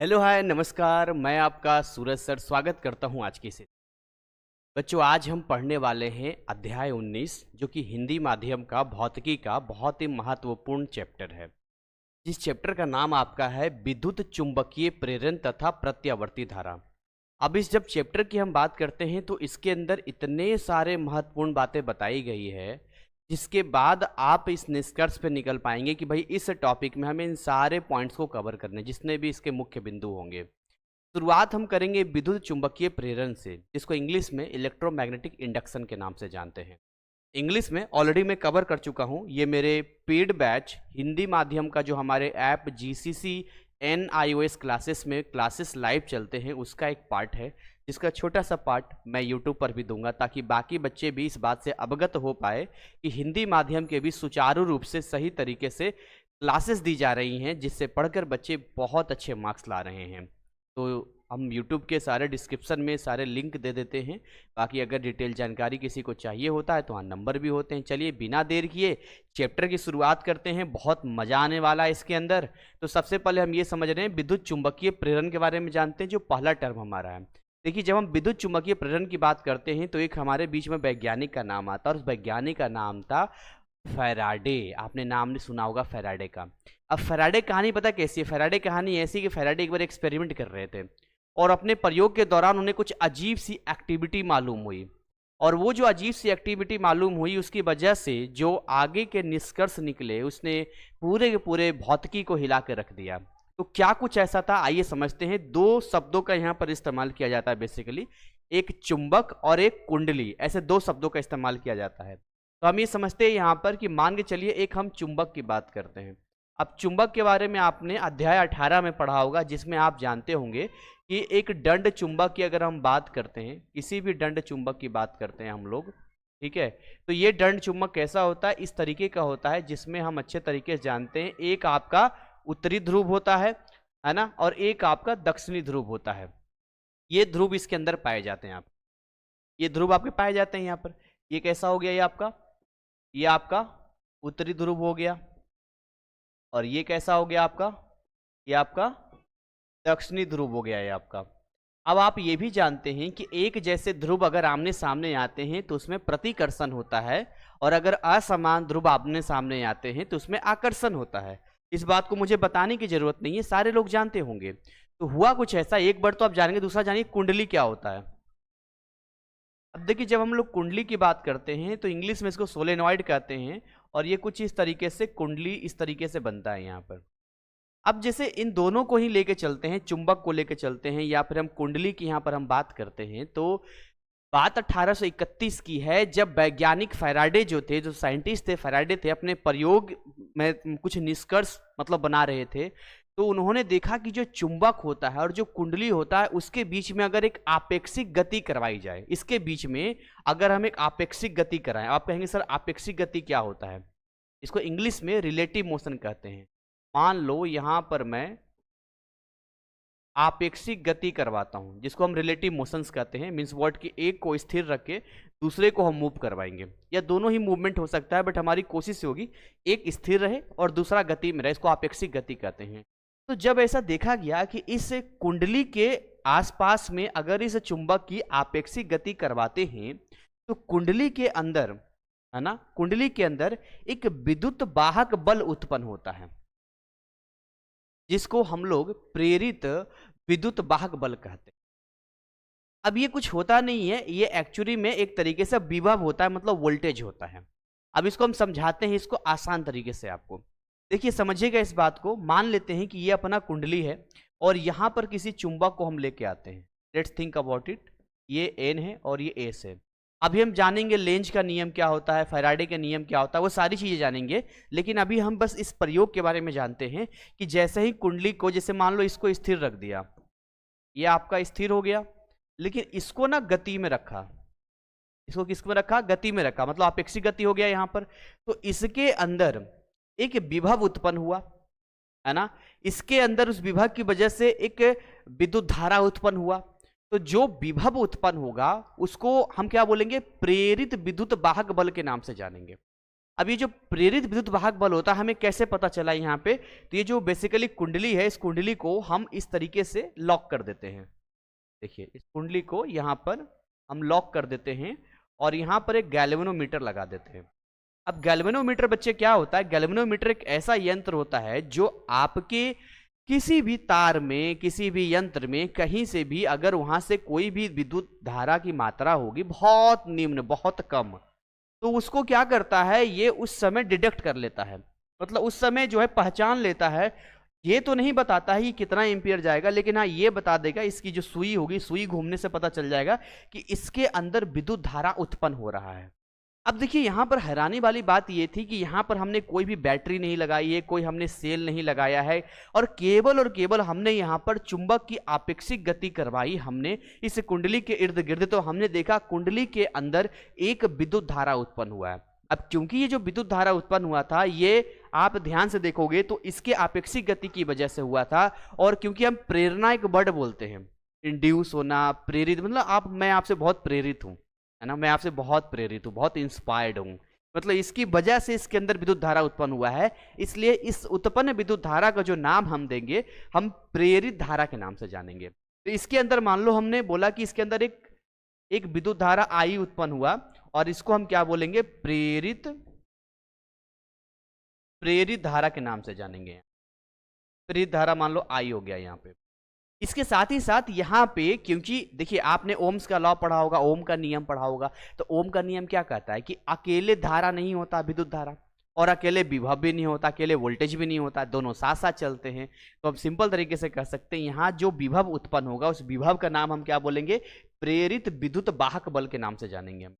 Hello hi नमस्कार। मैं आपका सूरज सर स्वागत करता हूं आज की से। बच्चों, आज हम पढ़ने वाले हैं अध्याय 19 जो कि हिंदी माध्यम का भौतिकी का बहुत ही महत्वपूर्ण चैप्टर है। जिस चैप्टर का नाम आपका है विद्युत चुंबकीय प्रेरण तथा प्रत्यावर्ती धारा। अब इस जब चैप्टर की हम बात करते हैं तो इसके अंदर इतने सारे महत्वपूर्ण बातें बताई गई है जिसके बाद आप इस निष्कर्ष पे निकल पाएंगे कि भाई इस टॉपिक में हमें इन सारे पॉइंट्स को कवर करने जितने भी इसके मुख्य बिंदु होंगे। शुरुआत हम करेंगे विद्युत चुंबकीय प्रेरण से, जिसको इंग्लिश में इलेक्ट्रोमैग्नेटिक इंडक्शन के नाम से जानते हैं। इंग्लिश में ऑलरेडी मैं कवर कर चुका हूं। ये मेरे पेड बैच हिंदी माध्यम का जो हमारे ऐप जीसीसी NIOS क्लासेस में क्लासेस लाइव चलते हैं उसका एक पार्ट है, जिसका छोटा सा पार्ट मैं यूट्यूब पर भी दूंगा ताकि बाकी बच्चे भी इस बात से अवगत हो पाए कि हिंदी माध्यम के भी सुचारू रूप से सही तरीके से क्लासेस दी जा रही हैं, जिससे पढ़कर बच्चे बहुत अच्छे मार्क्स ला रहे हैं। तो हम YouTube के सारे डिस्क्रिप्शन में सारे लिंक दे देते हैं। बाकी अगर डिटेल जानकारी किसी को चाहिए होता है तो वहाँ नंबर भी होते हैं। चलिए बिना देर किए चैप्टर की शुरुआत करते हैं। बहुत मज़ा आने वाला है इसके अंदर। तो सबसे पहले हम ये समझ रहे हैं विद्युत चुंबकीय प्रेरण के बारे में जानते हैं, जो पहला टर्म हमारा है। देखिए, जब हम विद्युत चुंबकीय प्रेरण की बात करते हैं तो एक हमारे बीच में वैज्ञानिक का नाम आता है और उस वैज्ञानिक का नाम था फैराडे। आपने नाम नहीं सुना होगा फैराडे का। अब फैराडे कहानी पता कैसी है? फैराडे कहानी ऐसी कि फैराडे एक बार एक्सपेरिमेंट कर रहे थे और अपने प्रयोग के दौरान उन्हें कुछ अजीब सी एक्टिविटी मालूम हुई, और वो जो अजीब सी एक्टिविटी मालूम हुई उसकी वजह से जो आगे के निष्कर्ष निकले उसने पूरे के पूरे भौतिकी को हिला के रख दिया। तो क्या कुछ ऐसा था, आइए समझते हैं। दो शब्दों का यहाँ पर इस्तेमाल किया जाता है बेसिकली, एक चुंबक और एक कुंडली, ऐसे दो शब्दों का इस्तेमाल किया जाता है। तो हम ये समझते हैं यहाँ पर कि मान के चलिए एक हम चुंबक की बात करते हैं। अब चुंबक के बारे में आपने अध्याय 18 में पढ़ा होगा, जिसमें आप जानते होंगे कि एक दंड चुंबक की अगर हम बात करते हैं, किसी भी दंड चुंबक की बात करते हैं हम लोग, ठीक है, तो ये दंड चुंबक कैसा होता है? इस तरीके का होता है जिसमें हम अच्छे तरीके से जानते हैं एक आपका उत्तरी ध्रुव होता है ना, और एक आपका दक्षिणी ध्रुव होता है। ये ध्रुव इसके अंदर पाए जाते हैं। आप ये ध्रुव आपके पाए जाते हैं यहाँ पर। ये कैसा हो गया? ये आपका उत्तरी ध्रुव हो गया, और ये कैसा हो गया आपका? ये आपका दक्षिणी ध्रुव हो गया है आपका। अब आप ये भी जानते हैं कि एक जैसे ध्रुव अगर आमने सामने आते हैं तो उसमें प्रतिकर्षण होता है, और अगर असमान ध्रुव आमने सामने आते हैं तो उसमें आकर्षण होता है। इस बात को मुझे बताने की जरूरत नहीं है, सारे लोग जानते होंगे। तो हुआ कुछ ऐसा, एक बार तो आप जानेंगे, दूसरा जानिए कुंडली क्या होता है। अब देखिए, जब हम लोग कुंडली की बात करते हैं तो इंग्लिश में इसको सोलेनॉइड कहते हैं, और ये कुछ इस तरीके से कुंडली इस तरीके से बनता है यहाँ पर। अब जैसे इन दोनों को ही लेके चलते हैं, चुंबक को लेके चलते हैं या फिर हम कुंडली की यहाँ पर हम बात करते हैं, तो बात 1831 की है, जब वैज्ञानिक फैराडे जो थे, जो साइंटिस्ट थे फैराडे थे, अपने प्रयोग में कुछ निष्कर्ष मतलब बना रहे थे। तो उन्होंने देखा कि जो चुंबक होता है और जो कुंडली होता है उसके बीच में अगर एक आपेक्षिक गति करवाई जाए, इसके बीच में अगर हम एक आपेक्षिक गति कराएं। आप कहेंगे सर आपेक्षिक गति क्या होता है? इसको इंग्लिश में रिलेटिव मोशन कहते हैं। मान लो यहां पर मैं आपेक्षिक गति करवाता हूं, जिसको हम रिलेटिव मोशंस कहते हैं। मींस वर्ड की एक को स्थिर रख के दूसरे को हम मूव करवाएंगे, या दोनों ही मूवमेंट हो सकता है, बट हमारी कोशिश होगी एक स्थिर रहे और दूसरा गति में रहे। इसको आपेक्षिक गति कहते हैं। तो जब ऐसा देखा गया कि इस कुंडली के आसपास में अगर इस चुंबक की आपेक्षिक गति करवाते हैं तो कुंडली के अंदर, है ना, कुंडली के अंदर एक विद्युत वाहक बल उत्पन्न होता है, जिसको हम लोग प्रेरित विद्युत वाहक बल कहते हैं। अब ये कुछ होता नहीं है, ये एक्चुअली में एक तरीके से विभव होता है, मतलब वोल्टेज होता है। अब इसको हम समझाते हैं इसको आसान तरीके से आपको। देखिए समझिएगा इस बात को। मान लेते हैं कि ये अपना कुंडली है और यहां पर किसी चुंबक को हम लेके आते हैं। Let's think about it. ये एन है और ये एस है। अभी हम जानेंगे लेंज का नियम क्या होता है, फैराडे का नियम क्या होता है, वो सारी चीजें जानेंगे। लेकिन अभी हम बस इस प्रयोग के बारे में जानते हैं कि जैसे ही कुंडली को, जैसे मान लो इसको स्थिर रख दिया, ये आपका स्थिर हो गया, लेकिन इसको ना गति में रखा। इसको किस में रखा? गति में रखा, मतलब आपेक्षिक गति हो गया यहां पर। तो इसके अंदर एक विभव उत्पन्न हुआ, है ना। इसके अंदर उस विभव की वजह से एक विद्युत धारा उत्पन्न हुआ। तो जो विभव उत्पन्न होगा उसको हम क्या बोलेंगे? प्रेरित विद्युत वाहक बल के नाम से जानेंगे। अब ये जो प्रेरित विद्युत वाहक बल होता है हमें कैसे पता चला यहाँ पे, तो ये जो बेसिकली कुंडली है, इस कुंडली को हम इस तरीके से लॉक कर देते हैं। देखिए इस कुंडली को यहाँ पर हम लॉक कर देते हैं और यहाँ पर एक गैल्वेनोमीटर लगा देते हैं। अब गैल्वेनोमीटर बच्चे क्या होता है, गैल्वेनोमीटर एक ऐसा यंत्र होता है जो आपके किसी भी तार में, किसी भी यंत्र में कहीं से भी अगर वहां से कोई भी विद्युत धारा की मात्रा होगी बहुत निम्न, बहुत कम, तो उसको क्या करता है, ये उस समय डिटेक्ट कर लेता है, मतलब उस समय जो है पहचान लेता है। ये तो नहीं बताता है कि कितना एम्पियर जाएगा, लेकिन हाँ ये बता देगा, इसकी जो सुई होगी, सुई घूमने से पता चल जाएगा कि इसके अंदर विद्युत धारा उत्पन्न हो रहा है। अब देखिए यहाँ पर हैरानी वाली बात ये थी कि यहाँ पर हमने कोई भी बैटरी नहीं लगाई है, कोई हमने सेल नहीं लगाया है, और केवल हमने यहाँ पर चुंबक की आपेक्षिक गति करवाई हमने इस कुंडली के इर्द गिर्द, तो हमने देखा कुंडली के अंदर एक विद्युत धारा उत्पन्न हुआ है। अब क्योंकि ये जो विद्युत धारा उत्पन्न हुआ था, ये आप ध्यान से देखोगे तो इसके आपेक्षिक गति की वजह से हुआ था, और क्योंकि हम प्रेरणा एक वर्ड बोलते हैं, इंड्यूस होना, प्रेरित, मतलब मैं आपसे बहुत प्रेरित हूँ, है ना, मैं आपसे बहुत प्रेरित हूँ, बहुत इंस्पायर्ड हूँ, मतलब इसकी वजह से इसके अंदर विद्युत धारा उत्पन्न हुआ है। इसलिए इस उत्पन्न विद्युत धारा का जो नाम हम देंगे, हम प्रेरित धारा के नाम से जानेंगे। तो इसके अंदर मान लो हमने बोला कि इसके अंदर एक विद्युत धारा आई उत्पन्न हुआ, और इसको हम क्या बोलेंगे, प्रेरित धारा के नाम से जानेंगे। प्रेरित धारा मान लो आई हो गया यहाँ पे। इसके साथ ही साथ यहाँ पे, क्योंकि देखिए आपने ओम्स का लॉ पढ़ा होगा, ओम का नियम पढ़ा होगा, तो ओम का नियम क्या कहता है कि अकेले धारा नहीं होता विद्युत धारा, और अकेले विभव भी नहीं होता, अकेले वोल्टेज भी नहीं होता, दोनों साथ साथ चलते हैं। तो हम सिंपल तरीके से कह सकते हैं यहाँ जो विभव उत्पन्न होगा उस विभव का नाम हम क्या बोलेंगे, प्रेरित विद्युत वाहक बल के नाम से जानेंगे। हम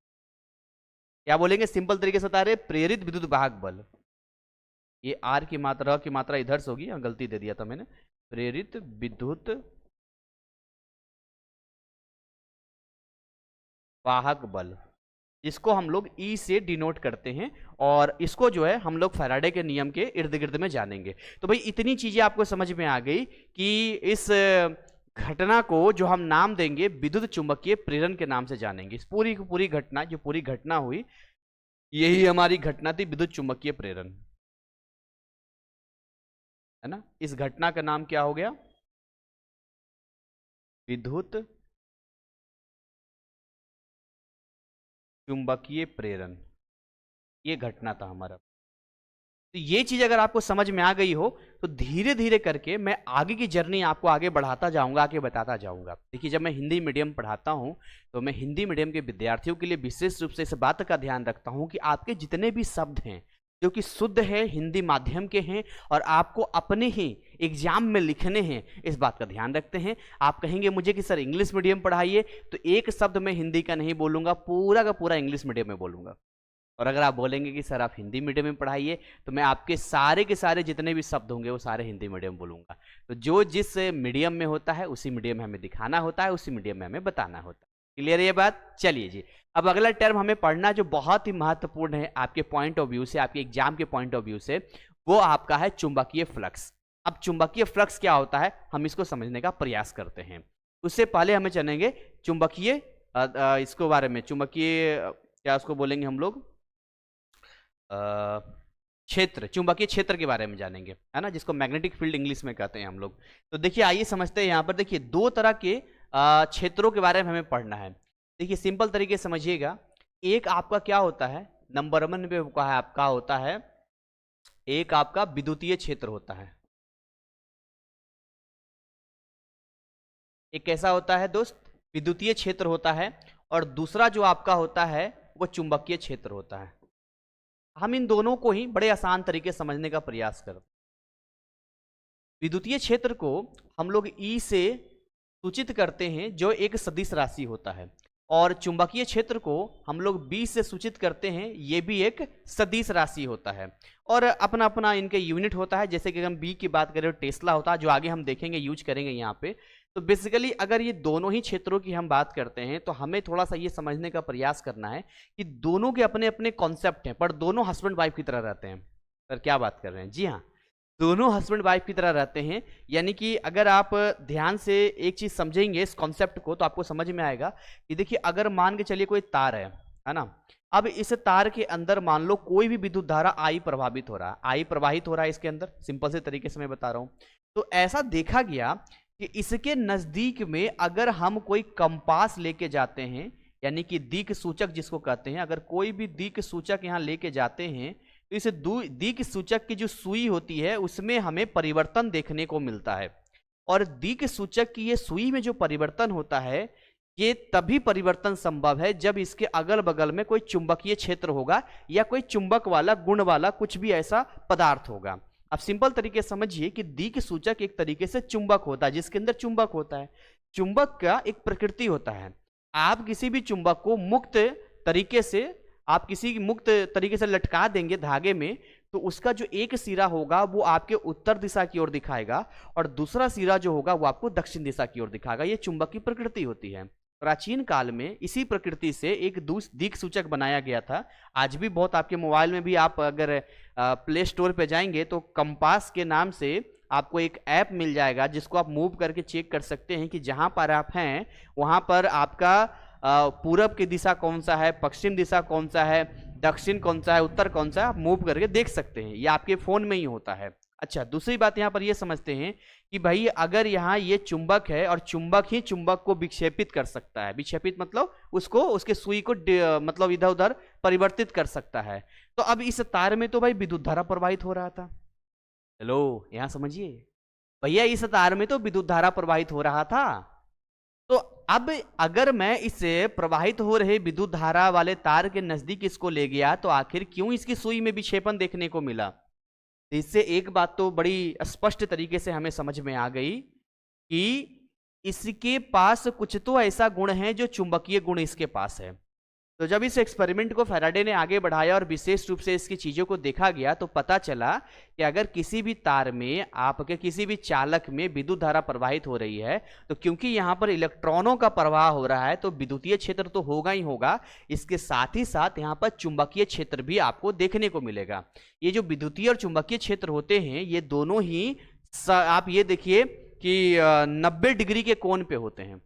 क्या बोलेंगे, सिंपल तरीके से बता रहे, प्रेरित विद्युत वाहक बल। ये आर की मात्रा इधर से होगी, गलती दे दिया था मैंने, प्रेरित विद्युत वाहक बल, इसको हम लोग ई से डिनोट करते हैं, और इसको जो है हम लोग फैराडे के नियम के इर्द गिर्द में जानेंगे। तो भाई इतनी चीजें आपको समझ में आ गई कि इस घटना को जो हम नाम देंगे विद्युत चुंबकीय प्रेरण के नाम से जानेंगे। इस पूरी की पूरी घटना, जो पूरी घटना हुई, यही हमारी घटना थी, विद्युत चुंबकीय प्रेरण, है ना। इस घटना का नाम क्या हो गया, विद्युत चुंबकीय प्रेरण, ये घटना था हमारा। तो ये चीज अगर आपको समझ में आ गई हो तो धीरे धीरे करके मैं आगे की जर्नी आपको आगे बढ़ाता जाऊंगा, आगे बताता जाऊंगा। देखिए जब मैं हिंदी मीडियम पढ़ाता हूं तो मैं हिंदी मीडियम के विद्यार्थियों के लिए विशेष रूप से इस बात का ध्यान रखता हूं कि आपके जितने भी शब्द हैं जो कि शुद्ध है, हिंदी माध्यम के हैं, और आपको अपने ही एग्जाम में लिखने हैं, इस बात का ध्यान रखते हैं। आप कहेंगे मुझे कि सर इंग्लिश मीडियम पढ़ाइए, तो एक शब्द मैं हिंदी का नहीं बोलूंगा, पूरा का पूरा इंग्लिश मीडियम में बोलूंगा। और अगर आप बोलेंगे कि सर आप हिंदी मीडियम में पढ़ाइए, तो मैं आपके सारे के सारे जितने भी शब्द होंगे वो सारे हिंदी मीडियम बोलूंगा। तो जो जिस मीडियम में होता है उसी मीडियम में हमें दिखाना होता है, उसी मीडियम में हमें बताना होता है। क्लियर है ये बात? चलिए जी, अब अगला टर्म हमें पढ़ना जो बहुत ही महत्वपूर्ण है आपके पॉइंट ऑफ व्यू से, आपके एग्जाम के पॉइंट ऑफ व्यू से, वो आपका है चुंबकीय फ्लक्स। अब चुंबकीय फ्लक्स क्या होता है हम इसको समझने का प्रयास करते हैं। उससे पहले हमें चलेंगे चुंबकीय इसको बारे में, चुंबकीय क्या उसको बोलेंगे हम लोग, क्षेत्र, चुंबकीय क्षेत्र के बारे में जानेंगे, है ना, जिसको मैग्नेटिक फील्ड इंग्लिश में कहते हैं हम लोग। तो देखिए आइए समझते हैं। यहाँ पर देखिए दो तरह के क्षेत्रों के बारे में हमें पढ़ना है। देखिए सिंपल तरीके से समझिएगा, एक आपका क्या होता है, नंबर 1 पे आपका होता है, एक आपका विद्युतीय क्षेत्र होता है। एक कैसा होता है दोस्त, विद्युतीय क्षेत्र होता है, और दूसरा जो आपका होता है वो चुंबकीय क्षेत्र होता है। हम इन दोनों को ही बड़े आसान तरीके से समझने का प्रयास करते हैं। विद्युतीय क्षेत्र को हम लोग ई से सूचित करते हैं जो एक सदिश राशि होता है, और चुंबकीय क्षेत्र को हम लोग बी से सूचित करते हैं, ये भी एक सदिश राशि होता है, और अपना अपना इनके यूनिट होता है। जैसे कि हम बी की बात करें तो टेस्ला होता है, जो आगे हम देखेंगे, यूज करेंगे यहाँ पे। तो बेसिकली अगर ये दोनों ही क्षेत्रों की हम बात करते हैं तो हमें थोड़ा सा ये समझने का प्रयास करना है कि दोनों के अपने अपने कॉन्सेप्ट हैं, पर दोनों हस्बैंड वाइफ की तरह रहते हैं। सर क्या बात कर रहे हैं? जी हाँ, दोनों हस्बैंड वाइफ की तरह रहते हैं। यानी कि अगर आप ध्यान से एक चीज समझेंगे इस कॉन्सेप्ट को तो आपको समझ में आएगा कि देखिए अगर मान के चलिए कोई तार है ना, अब इस तार के अंदर मान लो कोई भी विद्युत धारा आई प्रभावित हो रहा है, आई प्रवाहित हो रहा है इसके अंदर, सिंपल से तरीके से मैं बता रहा हूं। तो ऐसा देखा गया कि इसके नजदीक में अगर हम कोई कंपास लेके जाते हैं, यानी कि दिक् सूचक जिसको कहते हैं, अगर कोई भी दिक् सूचक यहां लेके जाते हैं तो इस दिक् सूचक की जो सुई होती है उसमें हमें परिवर्तन देखने को मिलता है। और दिक् सूचक की ये सुई में जो परिवर्तन होता है ये तभी परिवर्तन संभव है जब इसके अगल बगल में कोई चुंबकीय क्षेत्र होगा या कोई चुंबक वाला गुण वाला कुछ भी ऐसा पदार्थ होगा। अब सिंपल तरीके समझिए कि दिक् सूचक एक तरीके से चुंबक होता है, जिसके अंदर चुंबक होता है। चुंबक का एक प्रकृति होता है, आप किसी भी चुंबक को मुक्त तरीके से लटका देंगे धागे में, तो उसका जो एक सिरा होगा वो आपके उत्तर दिशा की ओर दिखाएगा और दूसरा सिरा जो होगा वो आपको दक्षिण दिशा की ओर दिखाएगा। ये चुंबक की प्रकृति होती है। प्राचीन काल में इसी प्रकृति से एक दिक् सूचक बनाया गया था। आज भी बहुत आपके मोबाइल में भी आप अगर प्ले स्टोर पे जाएंगे तो कंपास के नाम से आपको एक ऐप मिल जाएगा जिसको आप मूव करके चेक कर सकते हैं कि जहां पर आप हैं वहां पर आपका पूरब की दिशा कौन सा है, पश्चिम दिशा कौन सा है, दक्षिण कौन सा है, उत्तर कौन सा है, आप मूव करके देख सकते हैं। ये आपके फोन में ही होता है। अच्छा, दूसरी बात यहाँ पर ये समझते हैं कि भाई अगर यहाँ ये चुंबक है और चुंबक ही चुंबक को विक्षेपित कर सकता है, विक्षेपित मतलब उसको उसके सुई को मतलब इधर उधर परिवर्तित कर सकता है, तो अब इस तार में तो भाई विद्युत धारा प्रवाहित हो रहा था। हेलो, यहाँ समझिए भैया, इस तार में तो विद्युत धारा प्रवाहित हो रहा था। तो अब अगर मैं इसे प्रवाहित हो रहे विद्युत धारा वाले तार के नजदीक इसको ले गया तो आखिर क्यों इसकी सुई में विक्षेपण देखने को मिला? तो इससे एक बात तो बड़ी स्पष्ट तरीके से हमें समझ में आ गई कि इसके पास कुछ तो ऐसा गुण है जो चुंबकीय गुण इसके पास है। तो जब इस एक्सपेरिमेंट को फैराडे ने आगे बढ़ाया और विशेष रूप से इसकी चीजों को देखा गया तो पता चला कि अगर किसी भी तार में आपके किसी भी चालक में विद्युत धारा प्रवाहित हो रही है तो क्योंकि यहां पर इलेक्ट्रॉनों का प्रवाह हो रहा है तो विद्युतीय क्षेत्र तो होगा ही होगा, इसके साथ ही साथ यहां पर चुंबकीय क्षेत्र भी आपको देखने को मिलेगा। ये जो विद्युतीय और चुंबकीय क्षेत्र होते हैं ये दोनों ही आप ये देखिए कि 90 डिग्री के कोण पे होते हैं।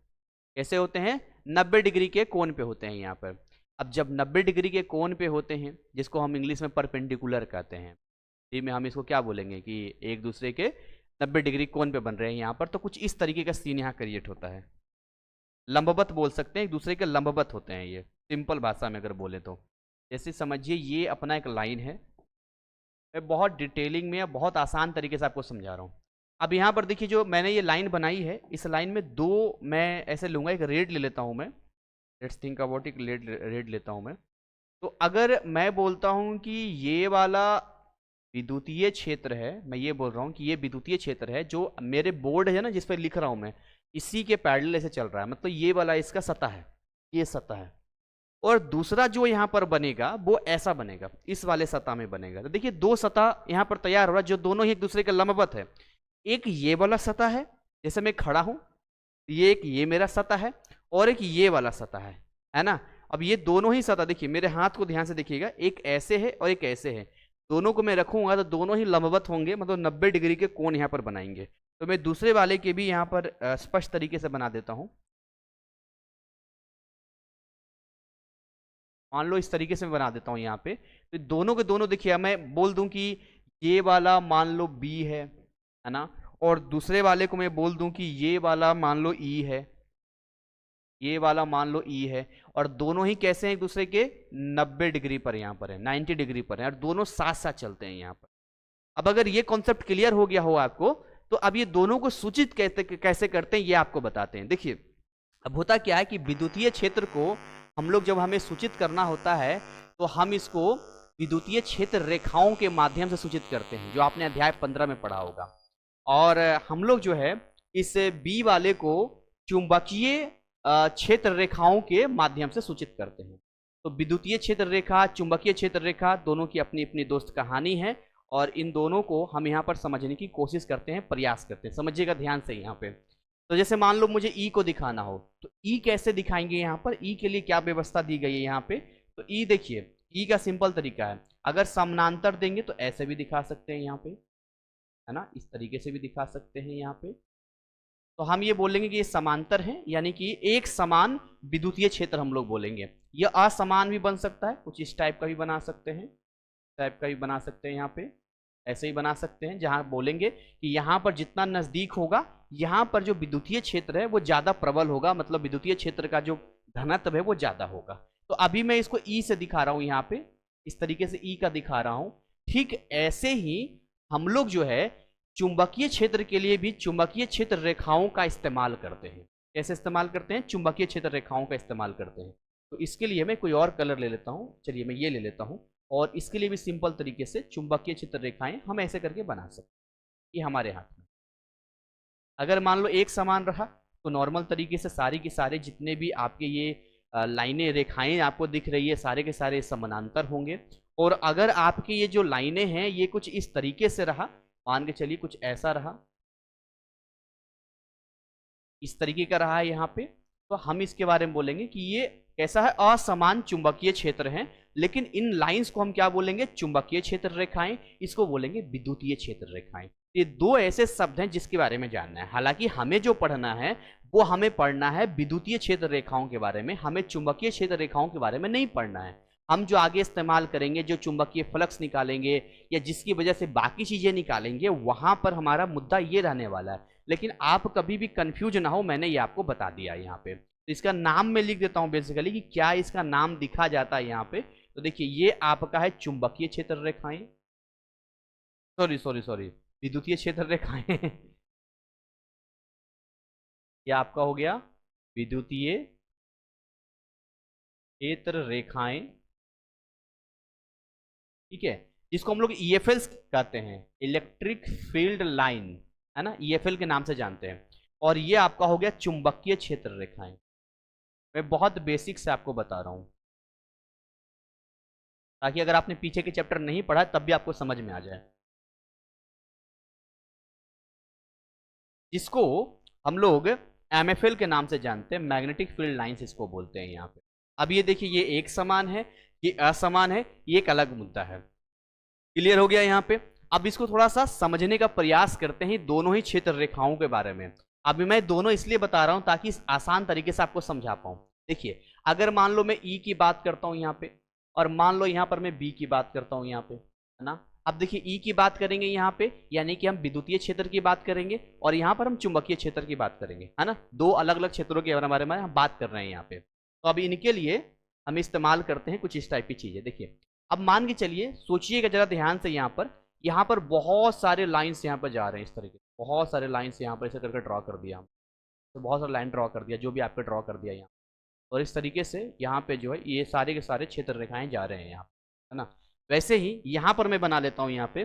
कैसे होते हैं? 90 डिग्री के कोण पे होते हैं यहाँ पर। अब जब 90 डिग्री के कोण पे होते हैं, जिसको हम इंग्लिश में परपेंडिकुलर कहते हैं, हिंदी में हम इसको क्या बोलेंगे कि एक दूसरे के 90 डिग्री कोण पे बन रहे हैं यहाँ पर, तो कुछ इस तरीके का सीन यहाँ क्रिएट होता है। लंबवत बोल सकते हैं, एक दूसरे के लंबवत होते हैं ये, सिंपल भाषा में अगर बोले तो। जैसे समझिए ये अपना एक लाइन है, मैं बहुत डिटेलिंग में बहुत आसान तरीके से आपको समझा रहा हूँ। अब यहाँ पर देखिए जो मैंने ये लाइन बनाई है, इस लाइन में दो मैं ऐसे लूँगा, एक रेड ले लेता हूँ मैं, लेट्स थिंक अबाउट एक रेड लेता हूँ मैं। तो अगर मैं बोलता हूँ कि ये वाला विद्युतीय क्षेत्र है, मैं ये बोल रहा हूँ कि ये विद्युतीय क्षेत्र है जो मेरे बोर्ड है ना जिस पर लिख रहा हूँ मैं, इसी के पैरेलल ऐसे चल रहा है, मतलब ये वाला इसका सतह है, ये सतह है। और दूसरा जो यहाँ पर बनेगा वो ऐसा बनेगा, इस वाले सतह में बनेगा। तो देखिए दो सतह यहाँ पर तैयार हो रहा है जो दोनों ही एक दूसरे के लंबवत है। एक ये वाला सतह है, जैसे मैं खड़ा हूं, ये मेरा सतह है, और एक ये वाला सतह है ना। अब ये दोनों ही सतह देखिए, मेरे हाथ को ध्यान से देखिएगा, एक ऐसे है और एक ऐसे है, दोनों को मैं रखूंगा तो दोनों ही लंबवत होंगे, मतलब 90 डिग्री के कोण यहाँ पर बनाएंगे। तो मैं दूसरे वाले के भी यहाँ पर स्पष्ट तरीके से बना देता हूं। मान लो इस तरीके से मैं बना देता हूं यहाँ पे, तो दोनों के दोनों देखिए, मैं बोल दूं कि ये वाला मान लो बी है ना, और दूसरे वाले को मैं बोल दूं कि ये वाला मान लो ई है, ये वाला मान लो ई है, और दोनों ही कैसे हैं एक दूसरे के 90 डिग्री पर यहाँ पर है, 90 डिग्री पर है, और दोनों साथ साथ चलते हैं यहाँ पर। अब अगर ये कॉन्सेप्ट क्लियर हो गया हो आपको, तो अब ये दोनों को सूचित कैसे करते हैं ये आपको बताते हैं। देखिए अब होता क्या है कि विद्युतीय क्षेत्र को हम लोग जब हमें सूचित करना होता है तो हम इसको विद्युतीय क्षेत्र रेखाओं के माध्यम से सूचित करते हैं, जो आपने अध्याय 15 में पढ़ा होगा। और हम लोग जो है इस बी वाले को चुंबकीय क्षेत्र रेखाओं के माध्यम से सूचित करते हैं। तो विद्युतीय क्षेत्र रेखा, चुंबकीय क्षेत्र रेखा, दोनों की अपनी अपनी दोस्त कहानी है, और इन दोनों को हम यहाँ पर समझने की कोशिश करते हैं, प्रयास करते हैं। समझिएगा ध्यान से यहाँ पे। तो जैसे मान लो मुझे ई को दिखाना हो, तो ई कैसे दिखाएंगे यहाँ पर, ई के लिए क्या व्यवस्था दी गई है यहाँ पे। तो ई देखिए, ई का सिंपल तरीका है, अगर समानांतर देंगे तो ऐसे भी दिखा सकते हैं यहाँ पे, है ना, इस तरीके से भी दिखा सकते हैं यहाँ पे। तो हम ये बोलेंगे कि ये समांतर है, यानी कि एक समान विद्युतीय क्षेत्र हम लोग बोलेंगे। यह असमान भी बन सकता है, कुछ इस टाइप का भी बना सकते हैं, टाइप का भी बना सकते हैं, यहाँ पे ऐसे ही बना सकते हैं, जहां बोलेंगे कि यहाँ पर जितना नजदीक होगा यहाँ पर जो विद्युतीय क्षेत्र है वो ज्यादा प्रबल होगा, मतलब विद्युतीय क्षेत्र का जो घनत्व है वो ज्यादा होगा। तो अभी मैं इसको ई से दिखा रहा हूं, यहाँ पे इस तरीके से ई का दिखा रहा हूं। ठीक ऐसे ही हम लोग जो है चुंबकीय क्षेत्र के लिए भी चुंबकीय क्षेत्र रेखाओं का इस्तेमाल करते हैं। कैसे इस्तेमाल करते हैं? चुंबकीय क्षेत्र रेखाओं का इस्तेमाल करते हैं। तो इसके लिए मैं कोई और कलर ले लेता हूं, चलिए मैं ये ले लेता हूं, और इसके लिए भी सिंपल तरीके से चुंबकीय क्षेत्र रेखाएं हम ऐसे करके बना सकते हैं। ये हमारे हाथ में, अगर मान लो एक समान रहा तो नॉर्मल तरीके से सारी के सारे जितने भी आपके ये लाइनें रेखाएं आपको दिख रही है सारे के सारे समानांतर होंगे। और अगर आपके ये जो लाइनें हैं ये कुछ इस तरीके से रहा, मान के चलिए कुछ ऐसा रहा, इस तरीके का रहा है यहाँ पे, तो हम इसके बारे में बोलेंगे कि ये कैसा है? असमान चुंबकीय क्षेत्र है। लेकिन इन लाइंस को हम क्या बोलेंगे? चुंबकीय क्षेत्र रेखाएं। इसको बोलेंगे विद्युतीय क्षेत्र रेखाएं। ये दो ऐसे शब्द हैं जिसके बारे में जानना है। हालांकि हमें जो पढ़ना है वो हमें पढ़ना है विद्युतीय क्षेत्र रेखाओं के बारे में, हमें चुंबकीय क्षेत्र रेखाओं के बारे में नहीं पढ़ना है। हम जो आगे इस्तेमाल करेंगे, जो चुंबकीय फ्लक्स निकालेंगे या जिसकी वजह से बाकी चीजें निकालेंगे, वहां पर हमारा मुद्दा ये रहने वाला है। लेकिन आप कभी भी कंफ्यूज ना हो, मैंने ये आपको बता दिया यहाँ पे। तो इसका नाम मैं लिख देता हूं बेसिकली कि क्या इसका नाम दिखा जाता है यहाँ पे। तो देखिए ये आपका है चुंबकीय क्षेत्र रेखाएं, सॉरी सॉरी सॉरी विद्युतीय क्षेत्र रेखाएं ये आपका हो गया विद्युतीय क्षेत्र रेखाएं, ठीक है, जिसको हम लोग ईएफएल कहते हैं, इलेक्ट्रिक फील्ड लाइन, है ना, ईएफएल के नाम से जानते हैं। और ये आपका हो गया चुंबकीय क्षेत्र रेखाएं। मैं बहुत बेसिक से आपको बता रहा हूं ताकि अगर आपने पीछे के चैप्टर नहीं पढ़ा तब भी आपको समझ में आ जाए। इसको हम लोग एमएफएल के नाम से जानते हैं, मैग्नेटिक फील्ड लाइंस इसको बोलते हैं यहाँ पे। अब ये देखिए ये एक समान है, ये असमान है, ये एक अलग मुद्दा है। क्लियर हो गया यहाँ पे? अब इसको थोड़ा सा समझने का प्रयास करते हैं दोनों ही क्षेत्र रेखाओं के बारे में। अभी मैं दोनों इसलिए बता रहा हूं ताकि आसान तरीके से आपको समझा पाऊं। देखिए अगर मान लो मैं ई की बात करता हूं यहाँ पे, और मान लो यहाँ पर मैं बी की बात करता हूं यहाँ पे, है ना। अब देखिए ई की बात करेंगे यहाँ पे, यानी कि हम विद्युतीय क्षेत्र की बात करेंगे, और यहाँ पर हम चुंबकीय क्षेत्र की बात करेंगे, है ना। दो अलग अलग क्षेत्रों के बारे में हम बात कर रहे हैं यहाँ पे। तो अब इनके लिए हम इस्तेमाल करते हैं कुछ इस टाइप की चीजें। देखिए अब मान के चलिए, सोचिएगा जरा ध्यान से, यहाँ पर बहुत सारे लाइंस यहाँ पर जा रहे हैं, इस तरीके से बहुत सारे लाइंस यहाँ पर ऐसे करके ड्रॉ कर दिया हम, तो बहुत सारा लाइन ड्रॉ कर दिया, जो भी आपको ड्रॉ कर दिया यहाँ। और इस तरीके से यहाँ पे जो है ये सारे के सारे क्षेत्र रेखाएं जा रहे हैं यहाँ, है ना। वैसे ही यहाँ पर मैं बना लेता हूँ यहाँ पे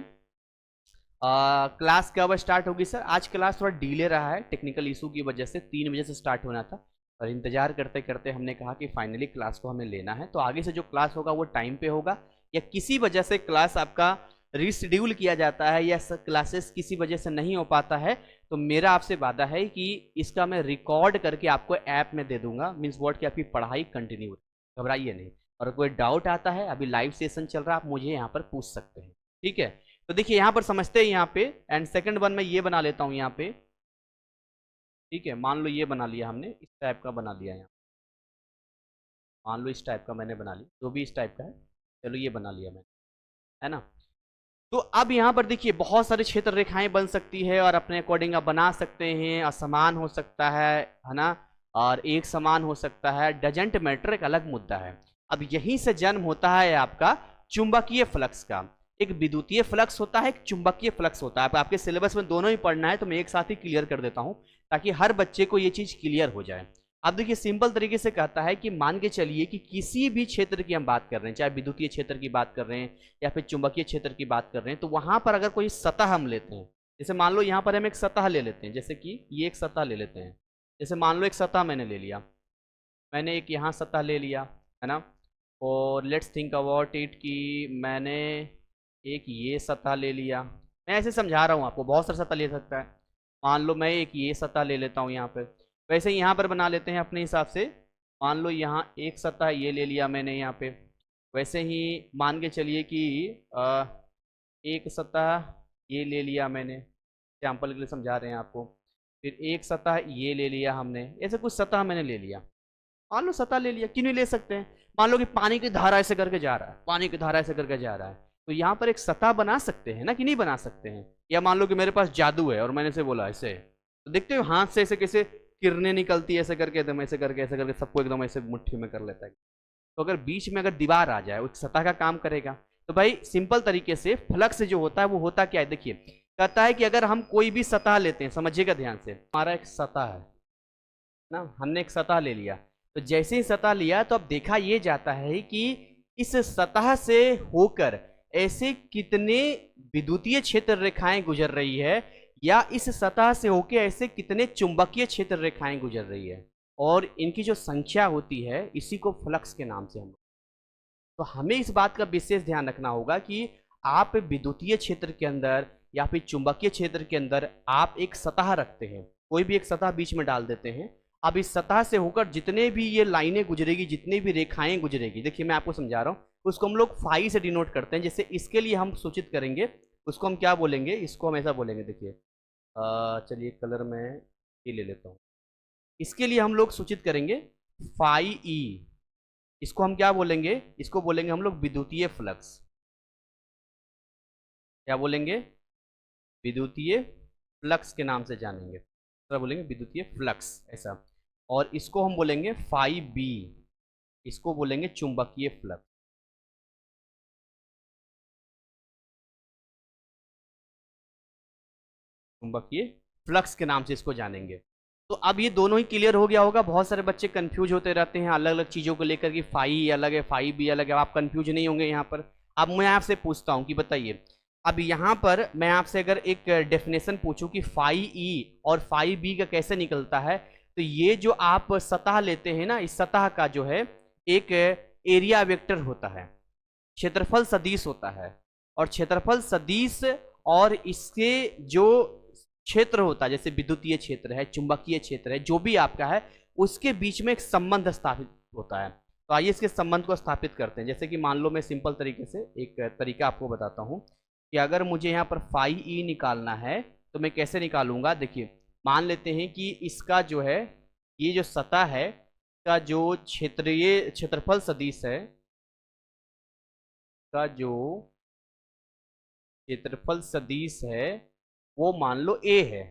क्लास कब स्टार्ट होगी सर? आज क्लास थोड़ा डिले रहा है टेक्निकल इशू की वजह से, 3 बजे से स्टार्ट होना था, और इंतजार करते करते हमने कहा कि फाइनली क्लास को हमें लेना है। तो आगे से जो क्लास होगा वो टाइम पे होगा, या किसी वजह से क्लास आपका रिशेड्यूल किया जाता है या क्लासेस किसी वजह से नहीं हो पाता है, तो मेरा आपसे वादा है कि इसका मैं रिकॉर्ड करके आपको ऐप में दे दूंगा। मीन्स वर्ड की आपकी पढ़ाई कंटिन्यू, घबराइए नहीं। और कोई डाउट आता है, अभी लाइव सेशन चल रहा है, आप मुझे यहाँ पर पूछ सकते हैं, ठीक है। तो देखिए यहाँ पर समझते हैं यहाँ पे, एंड सेकंड वन में ये बना लेता हूँ यहाँ पे, ठीक है। मान लो ये बना लिया हमने, इस टाइप का बना लिया यहाँ, मान लो इस टाइप का मैंने बना लिया, जो भी इस टाइप का है, चलो ये बना लिया मैंने, है ना। तो अब यहाँ पर देखिए बहुत सारे क्षेत्र रेखाएं बन सकती है, और अपने अकॉर्डिंग आप बना सकते हैं। असमान हो सकता है ना, और एक समान हो सकता है, डजेंट मैटर, एक अलग मुद्दा है। अब यहीं से जन्म होता है आपका चुंबकीय फ्लक्स का। एक विद्युतीय फ्लक्स होता है, एक चुंबकीय फ्लक्स होता है। आपके सिलेबस में दोनों ही पढ़ना है, तो मैं एक साथ ही क्लियर कर देता हूं ताकि हर बच्चे को ये चीज क्लियर हो जाए। अब देखिए सिंपल तरीके से कहता है कि मान के चलिए कि किसी भी क्षेत्र की हम बात कर रहे हैं, चाहे विद्युतीय क्षेत्र की बात कर रहे हैं या फिर चुंबकीय क्षेत्र की बात कर रहे हैं, तो वहां पर अगर कोई सतह हम लेते हैं, जैसे मान लो यहाँ पर हम एक सतह ले लेते हैं, जैसे कि ये एक सतह ले लेते हैं। जैसे मान लो एक सतह मैंने ले लिया, मैंने एक यहाँ सतह ले लिया, है ना। और लेट्स थिंक अबाउट इट कि मैंने एक ये सतह ले लिया। मैं ऐसे समझा रहा हूँ आपको, बहुत सारा सतह ले सकता है। मान लो मैं एक ये सतह ले लेता हूँ यहाँ पर, वैसे यहाँ पर बना लेते हैं अपने हिसाब से। मान लो यहाँ एक सतह ये ले लिया मैंने यहाँ पे, वैसे ही मान के चलिए कि एक सतह ये ले लिया मैंने, एग्जाम्पल के लिए समझा रहे हैं आपको। फिर एक सतह ये ले लिया हमने, ऐसे कुछ सतह मैंने ले लिया। मान लो सतह ले लिया, क्यों नहीं ले सकते हैं। मान लो कि पानी की धारा ऐसे करके जा रहा है, पानी की धारा ऐसे करके जा रहा है, तो यहाँ पर एक सतह बना सकते हैं ना कि नहीं बना सकते हैं? या मान लो कि मेरे पास जादू है और मैंने इसे बोला ऐसे, तो देखते हो हाथ से ऐसे कैसे किरणें निकलती है, ऐसे करके एकदम ऐसे करके सबको एकदम ऐसे मुट्ठी में कर लेता है। तो अगर बीच में अगर दीवार आ जाए, वो सतह का काम करेगा। तो भाई सिंपल तरीके से फ्लक्स जो होता है वो होता क्या है, देखिए कहता है कि अगर हम कोई भी सतह लेते हैं, समझिएगा ध्यान से, हमारा एक सतह है ना, हमने एक सतह ले लिया, तो जैसे ही सतह लिया तो अब देखा ये जाता है कि इस सतह से होकर ऐसे कितने विद्युतीय क्षेत्र रेखाएं गुजर रही है, या इस सतह से होकर ऐसे कितने चुंबकीय क्षेत्र रेखाएं गुजर रही है, और इनकी जो संख्या होती है इसी को फ्लक्स के नाम से हम। तो हमें इस बात का विशेष ध्यान रखना होगा कि आप विद्युतीय क्षेत्र के अंदर या फिर चुंबकीय क्षेत्र के अंदर आप एक सतह रखते हैं, कोई भी एक सतह बीच में डाल देते हैं। अब इस सतह से होकर जितने भी ये लाइनें गुजरेगी, जितनी भी रेखाएं गुजरेगी, देखिए मैं आपको समझा रहा हूँ, उसको हम लोग फाई से डिनोट करते हैं। जैसे इसके लिए हम सूचित करेंगे, उसको हम क्या बोलेंगे, इसको हम ऐसा बोलेंगे, देखिए चलिए कलर में ये ले लेता हूँ, इसके लिए हम लोग सूचित करेंगे फाई ई, इसको हम क्या बोलेंगे, इसको बोलेंगे हम लोग विद्युतीय फ्लक्स। क्या बोलेंगे, विद्युतीय फ्लक्स के नाम से जानेंगे, तो बोलेंगे विद्युतीय फ्लक्स ऐसा। और इसको हम बोलेंगे फाई बी, इसको बोलेंगे चुंबकीय फ्लक्स। चुंबकीय फ्लक्स के नाम से इसको जानेंगे। तो अब ये दोनों ही क्लियर हो गया होगा। बहुत सारे बच्चे कंफ्यूज होते रहते हैं अलग अलग चीज़ों को लेकर कि फाई अलग है, फाई बी अलग है, आप कंफ्यूज नहीं होंगे यहाँ पर। अब मैं आपसे पूछता हूँ कि बताइए, अब यहाँ पर मैं आपसे अगर एक डेफिनेशन पूछूं कि फाई ई और फाई बी का कैसे निकलता है, तो ये जो आप सतह लेते हैं ना, इस सतह का जो है एक एरिया वेक्टर होता है, क्षेत्रफल सदिश होता है, और क्षेत्रफल सदिश और इसके जो क्षेत्र होता है, जैसे विद्युतीय क्षेत्र है, चुंबकीय क्षेत्र है, जो भी आपका है, उसके बीच में एक संबंध स्थापित होता है। तो आइए इसके संबंध को स्थापित करते हैं। जैसे कि मान लो मैं सिंपल तरीके से एक तरीका आपको बताता हूँ कि अगर मुझे यहाँ पर फाई ई निकालना है तो मैं कैसे निकालूंगा। देखिए मान लेते हैं कि इसका जो है, ये जो सतह है का जो क्षेत्रफल सदिश है, का जो क्षेत्रफल सदिश है वो मान लो ए है,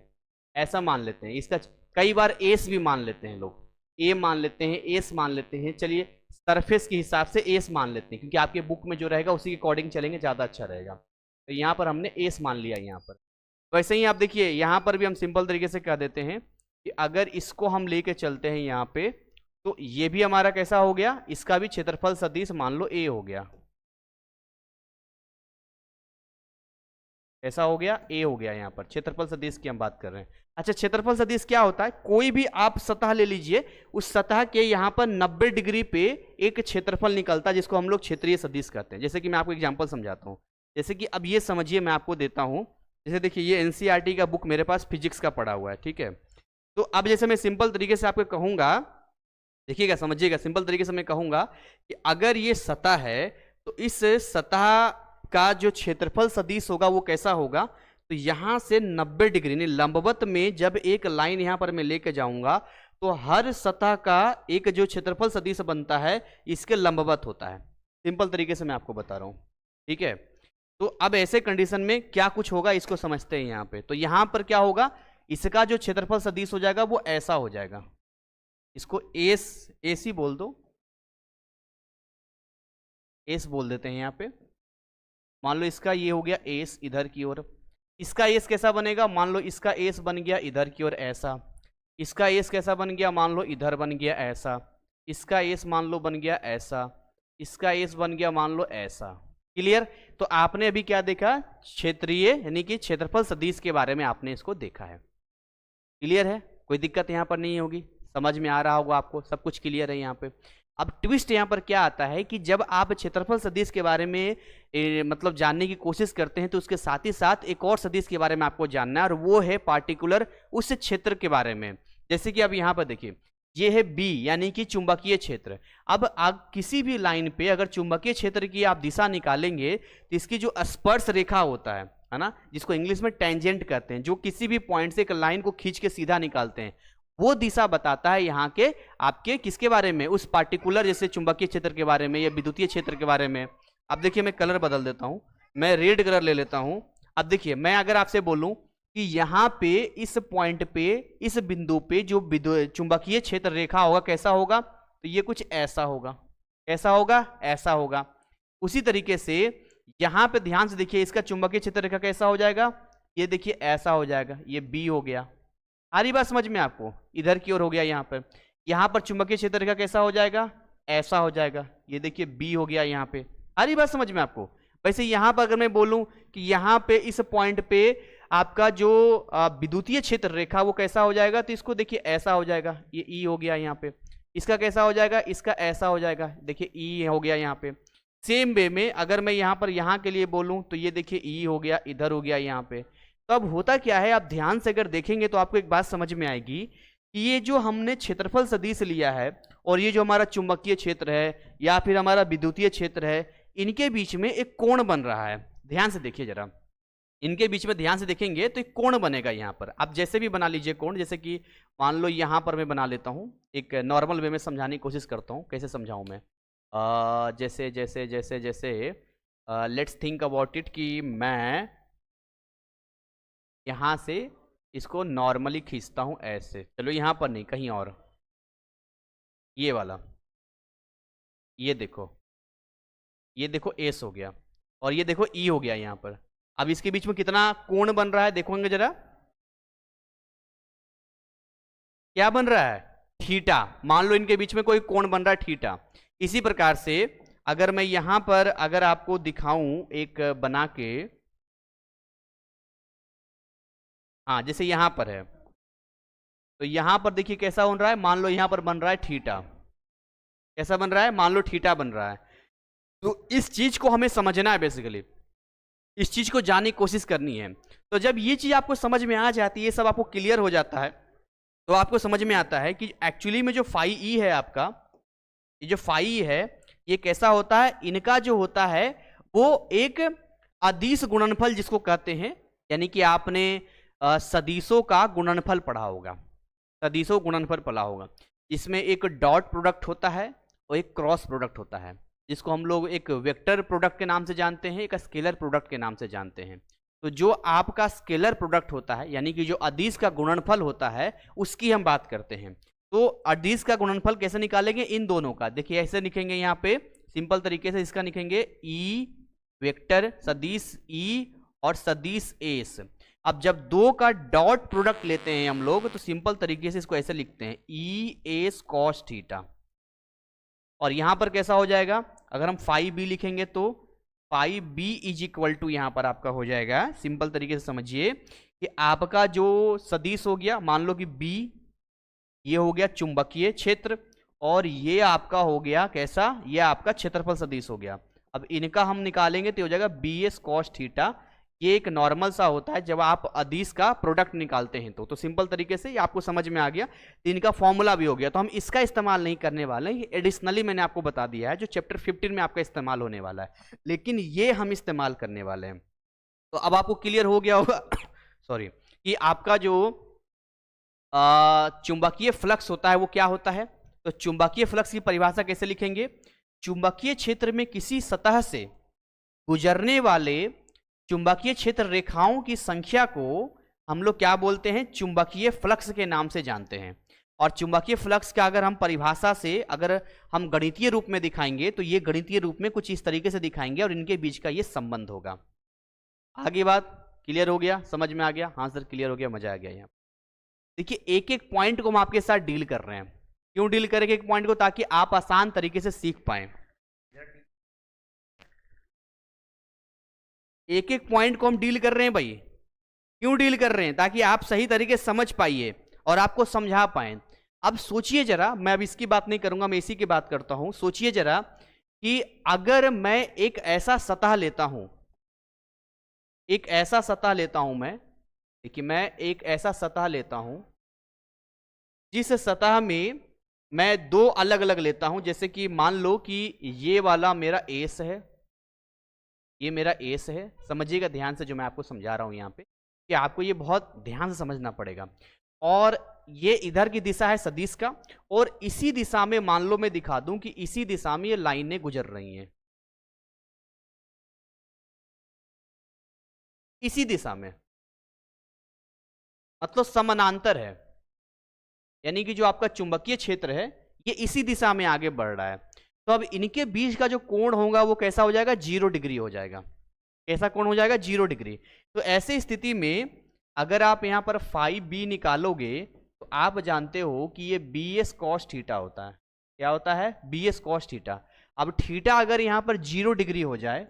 ऐसा मान लेते हैं। इसका कई बार एस भी मान लेते हैं लोग, ए मान लेते हैं, एस मान लेते हैं। चलिए सरफेस के हिसाब से एस मान लेते हैं, क्योंकि आपके बुक में जो रहेगा उसी के अकॉर्डिंग चलेंगे, ज़्यादा अच्छा रहेगा। तो यहाँ पर हमने एस मान लिया यहाँ पर। वैसे ही आप देखिए यहाँ पर भी हम सिंपल तरीके से कह देते हैं कि अगर इसको हम लेके चलते हैं यहाँ पे, तो ये भी हमारा कैसा हो गया, इसका भी क्षेत्रफल सदिश मान लो ए हो गया, ऐसा हो गया, ए हो गया। यहाँ पर क्षेत्रफल सदिश की हम बात कर रहे हैं। अच्छा, क्षेत्रफल सदिश क्या होता है, कोई भी आप सतह ले लीजिए, उस सतह के यहाँ पर 90 डिग्री पे एक क्षेत्रफल निकलता है, जिसको हम लोग क्षेत्रीय सदिश कहते हैं। जैसे कि मैं आपको एग्जांपल समझाता हूँ। जैसे कि अब ये समझिए, मैं आपको देता हूँ, जैसे देखिए ये एनसीईआरटी का बुक मेरे पास फिजिक्स का पड़ा हुआ है, ठीक है। तो अब जैसे मैं सिंपल तरीके से आपको कहूँगा, देखिएगा समझिएगा, सिंपल तरीके से मैं कहूँगा कि अगर ये सतह है तो इस सतह का जो क्षेत्रफल सदिश होगा वो कैसा होगा, तो यहाँ से 90 डिग्री यानी लंबवत में जब एक लाइन यहाँ पर मैं लेके जाऊंगा तो हर सतह का एक जो क्षेत्रफल सदिश बनता है इसके लंबवत होता है। सिंपल तरीके से मैं आपको बता रहा हूँ, ठीक है। तो अब ऐसे कंडीशन में क्या कुछ होगा इसको समझते हैं यहाँ पे। तो यहाँ पर क्या होगा, इसका जो क्षेत्रफल सदिश हो जाएगा वो ऐसा हो जाएगा, इसको एस ही बोल दो, एस बोल देते हैं यहाँ पे। मान लो इसका ये हो गया एस इधर की ओर, इसका एस कैसा बनेगा, मान लो इसका एस बन गया इधर की ओर ऐसा, इसका एस कैसा बन गया, मान लो इधर बन गया ऐसा, इसका एस मान लो बन गया ऐसा, इसका एस बन गया मान लो ऐसा। क्लियर। तो आपने अभी क्या देखा, क्षेत्रीय यानी कि क्षेत्रफल सदिश के बारे में आपने इसको देखा है। क्लियर है, कोई दिक्कत यहाँ पर नहीं होगी, समझ में आ रहा होगा आपको, सब कुछ क्लियर है यहाँ पे। अब ट्विस्ट यहाँ पर क्या आता है कि जब आप क्षेत्रफल सदिश के बारे में मतलब जानने की कोशिश करते हैं तो उसके साथ ही साथ एक और सदिश के बारे में आपको जानना है, और वो है पार्टिकुलर उस क्षेत्र के बारे में। जैसे कि अब यहाँ पर देखिए ये है बी यानी कि चुंबकीय क्षेत्र। अब आप किसी भी लाइन पे अगर चुंबकीय क्षेत्र की आप दिशा निकालेंगे तो इसकी जो स्पर्श रेखा होता है ना, जिसको इंग्लिश में टेंजेंट कहते हैं, जो किसी भी पॉइंट से एक लाइन को खींच के सीधा निकालते हैं, वो दिशा बताता है यहाँ के आपके किसके बारे में, उस पार्टिकुलर जैसे चुंबकीय क्षेत्र के बारे में या विद्युतीय क्षेत्र के बारे में। अब देखिए मैं कलर बदल देता हूँ, मैं रेड कलर ले लेता हूँ। अब देखिए मैं अगर आपसे बोलूं कि यहाँ पे इस पॉइंट पे, इस बिंदु पे जो चुंबकीय क्षेत्र रेखा होगा कैसा होगा, तो ये कुछ ऐसा होगा। कैसा होगा? ऐसा होगा। उसी तरीके से यहाँ पे ध्यान से देखिए, इसका चुंबकीय क्षेत्र रेखा कैसा हो जाएगा, ये देखिए ऐसा हो जाएगा, ये बी हो गया। आ रही बात समझ में आपको? इधर की ओर हो गया यहाँ पर चुंबकीय क्षेत्र रेखा कैसा हो जाएगा, ऐसा हो जाएगा, ये देखिए बी हो गया यहाँ पे। आ रही बात समझ में आपको? वैसे यहाँ पर अगर मैं बोलूं कि यहाँ पे इस पॉइंट पे आपका जो विद्युतीय क्षेत्र रेखा वो कैसा हो जाएगा, तो इसको देखिए ऐसा हो जाएगा, ये ई हो गया यहाँ पे। इसका कैसा हो जाएगा, इसका ऐसा हो जाएगा, देखिए ई हो गया यहाँ पे। सेम वे में अगर मैं यहाँ पर यहाँ के लिए बोलूं तो ये देखिए ई हो गया, इधर हो गया यहाँ पे। तो अब होता क्या है, आप ध्यान से अगर देखेंगे तो आपको एक बात समझ में आएगी कि ये जो हमने क्षेत्रफल सदिश लिया है और ये जो हमारा चुंबकीय क्षेत्र है या फिर हमारा विद्युतीय क्षेत्र है, इनके बीच में एक कोण बन रहा है। ध्यान से देखिए जरा, इनके बीच में ध्यान से देखेंगे तो एक कोण बनेगा यहाँ पर। आप जैसे भी बना लीजिए कोण, जैसे कि मान लो यहाँ पर मैं बना लेता हूँ, एक नॉर्मल वे में समझाने की कोशिश करता हूँ। कैसे समझाऊँ मैं? जैसे जैसे जैसे जैसे लेट्स थिंक अबाउट इट कि मैं यहाँ से इसको नॉर्मली खींचता हूँ ऐसे, चलो यहाँ पर नहीं कहीं और, ये वाला, ये देखो एस हो गया और ये देखो ई हो गया यहाँ पर। अब इसके बीच में कितना कोण बन रहा है देखोगे जरा, क्या बन रहा है? थीटा। मान लो इनके बीच में कोई कोण बन रहा है थीटा। इसी प्रकार से अगर मैं यहां पर अगर आपको दिखाऊं एक बना के, हाँ जैसे यहां पर है, तो यहां पर देखिए कैसा बन रहा है, मान लो यहां पर बन रहा है थीटा। कैसा बन रहा है? मान लो थीटा बन रहा है। तो इस चीज को हमें समझना है, बेसिकली इस चीज को जानने की कोशिश करनी है। तो जब ये चीज आपको समझ में आ जाती है, ये सब आपको क्लियर हो जाता है, तो आपको समझ में आता है कि एक्चुअली में जो फाई ई है आपका, ये जो फाई है ये कैसा होता है, इनका जो होता है वो एक अदिश गुणनफल जिसको कहते हैं, यानी कि आपने सदिशों का गुणनफल पढ़ा होगा, सदिशों गुणनफल पढ़ा होगा। इसमें एक डॉट प्रोडक्ट होता है और एक क्रॉस प्रोडक्ट होता है, जिसको हम लोग एक वेक्टर प्रोडक्ट के नाम से जानते हैं, एक स्केलर प्रोडक्ट के नाम से जानते हैं। तो जो आपका स्केलर प्रोडक्ट होता है, यानी कि जो अदिश का गुणनफल होता है, उसकी हम बात करते हैं। तो अदिश का गुणनफल कैसे निकालेंगे? इन दोनों का देखिए ऐसे लिखेंगे, यहाँ पे सिंपल तरीके से इसका लिखेंगे ई वेक्टर सदिश ई और सदिश एस। अब जब दो का डॉट प्रोडक्ट लेते हैं हम लोग, तो सिंपल तरीके से इसको ऐसे लिखते हैं ई एस कॉस थीटा। और यहां पर कैसा हो जाएगा, अगर हम फाई बी लिखेंगे तो phi B is equal to यहां पर आपका हो जाएगा, सिंपल तरीके से समझिए कि आपका जो सदिश हो गया, मान लो कि बी ये हो गया चुंबकीय क्षेत्र और ये आपका हो गया कैसा, ये आपका क्षेत्रफल सदिश हो गया। अब इनका हम निकालेंगे तो हो जाएगा बी एस कॉस थीटा। ये एक नॉर्मल सा होता है जब आप अदिश का प्रोडक्ट निकालते हैं तो सिंपल तरीके से ये आपको समझ में आ गया। तो इनका फॉर्मूला भी हो गया, तो हम इसका इस्तेमाल नहीं करने वाले हैं, एडिशनली मैंने आपको बता दिया है जो चैप्टर 15 में आपका इस्तेमाल होने वाला है, लेकिन ये हम इस्तेमाल करने वाले हैं। तो अब आपको क्लियर हो गया होगा सॉरी, कि आपका जो चुंबकीय फ्लक्स होता है वो क्या होता है। तो चुंबकीय फ्लक्स की परिभाषा कैसे लिखेंगे? चुंबकीय क्षेत्र में किसी सतह से गुजरने वाले चुंबकीय क्षेत्र रेखाओं की संख्या को हम लोग क्या बोलते हैं? चुंबकीय फ्लक्स के नाम से जानते हैं। और चुंबकीय फ्लक्स का अगर हम परिभाषा से अगर हम गणितीय रूप में दिखाएंगे तो ये गणितीय रूप में कुछ इस तरीके से दिखाएंगे और इनके बीच का ये संबंध होगा। आगे बात क्लियर हो गया, समझ में आ गया? हाँ सर क्लियर हो गया, मजा आ गया। यहाँ देखिए एक एक पॉइंट को हम आपके साथ डील कर रहे हैं। क्यों डील करेंगे एक पॉइंट को? ताकि आप आसान तरीके से सीख पाए। एक एक पॉइंट को हम डील कर रहे हैं भाई। क्यों डील कर रहे हैं? ताकि आप सही तरीके से समझ पाइए और आपको समझा पाए। अब सोचिए जरा, मैं अब इसकी बात नहीं करूंगा, मैं इसी की बात करता हूं। सोचिए जरा कि अगर मैं एक ऐसा सतह लेता हूं, एक ऐसा सतह लेता हूं मैं, देखिए मैं एक ऐसा सतह लेता हूं जिस सतह में मैं दो अलग अलग लेता हूं, जैसे कि मान लो कि ये वाला मेरा एस है, ये मेरा एस है। समझिएगा ध्यान से जो मैं आपको समझा रहा हूं यहाँ पे, कि आपको ये बहुत ध्यान से समझना पड़ेगा। और ये इधर की दिशा है सदिश का, और इसी दिशा में मान लो मैं दिखा दूं कि इसी दिशा में ये लाइनें गुजर रही हैं, इसी दिशा में, मतलब समानांतर है, यानी कि जो आपका चुंबकीय क्षेत्र है ये इसी दिशा में आगे बढ़ रहा है। तो अब इनके बीच का जो कोण होगा वो कैसा हो जाएगा, 0 डिग्री हो जाएगा। कैसा कोण हो जाएगा, 0 डिग्री। तो ऐसे स्थिति में अगर आप यहां पर फाई बी निकालोगे तो आप जानते हो कि ये बी एस कॉस थीटा होता है। क्या होता है, बी एस कॉस थीटा। अब थीटा अगर यहां पर 0 डिग्री हो जाए,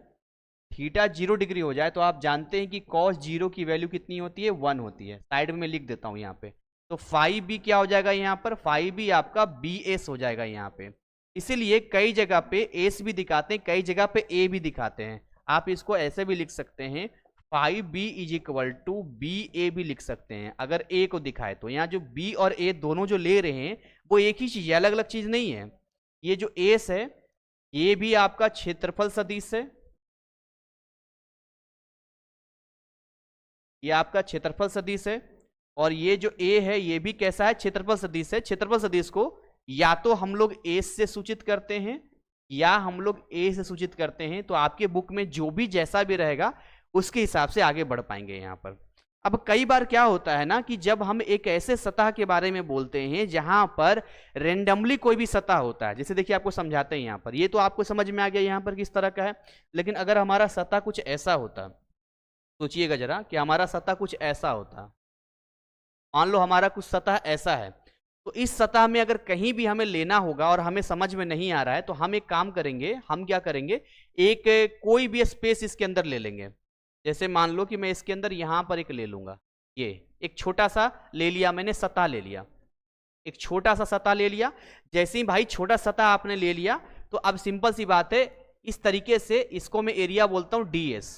थीटा 0 डिग्री हो जाए, तो आप जानते हैं कि कॉस 0 की वैल्यू कितनी होती है, 1 होती है। साइड में मैं लिख देता हूं यहाँ पे। तो फाई बी क्या हो जाएगा यहाँ पर, फाई बी आपका बी एस हो जाएगा यहाँ पे। इसीलिए कई जगह पे एस भी दिखाते हैं, कई जगह पे ए भी दिखाते हैं। आप इसको ऐसे भी लिख सकते हैं, phi B is equal to B A भी लिख सकते हैं अगर ए को दिखाए तो। यहाँ जो बी और ए दोनों जो ले रहे हैं वो एक ही चीज है, अलग अलग चीज नहीं है। ये जो एस है ये भी आपका क्षेत्रफल सदिश है, ये आपका क्षेत्रफल सदिश है, और ये जो ए है ये भी कैसा है, क्षेत्रफल सदिश है। क्षेत्रफल सदिश को या तो हम लोग एस से सूचित करते हैं या हम लोग ए से सूचित करते हैं। तो आपके बुक में जो भी जैसा भी रहेगा उसके हिसाब से आगे बढ़ पाएंगे यहाँ पर। अब कई बार क्या होता है ना कि जब हम एक ऐसे सतह के बारे में बोलते हैं जहां पर रेंडमली कोई भी सतह होता है, जैसे देखिए आपको समझाते हैं यहाँ पर, ये तो आपको समझ में आ गया यहाँ पर किस तरह का है। लेकिन अगर हमारा सतह कुछ ऐसा होता, सोचिएगा जरा कि हमारा सतह कुछ ऐसा होता, मान लो हमारा कुछ सतह ऐसा है, तो इस सतह में अगर कहीं भी हमें लेना होगा और हमें समझ में नहीं आ रहा है तो हम एक काम करेंगे, हम क्या करेंगे, एक कोई भी स्पेस इसके अंदर ले लेंगे। जैसे मान लो कि मैं इसके अंदर यहां पर एक ले लूंगा, ये एक छोटा सा ले लिया मैंने, सतह ले लिया, एक छोटा सा सतह ले लिया। जैसे ही भाई छोटा सतह आपने ले लिया तो अब सिंपल सी बात है, इस तरीके से इसको मैं एरिया बोलता हूं डीएस।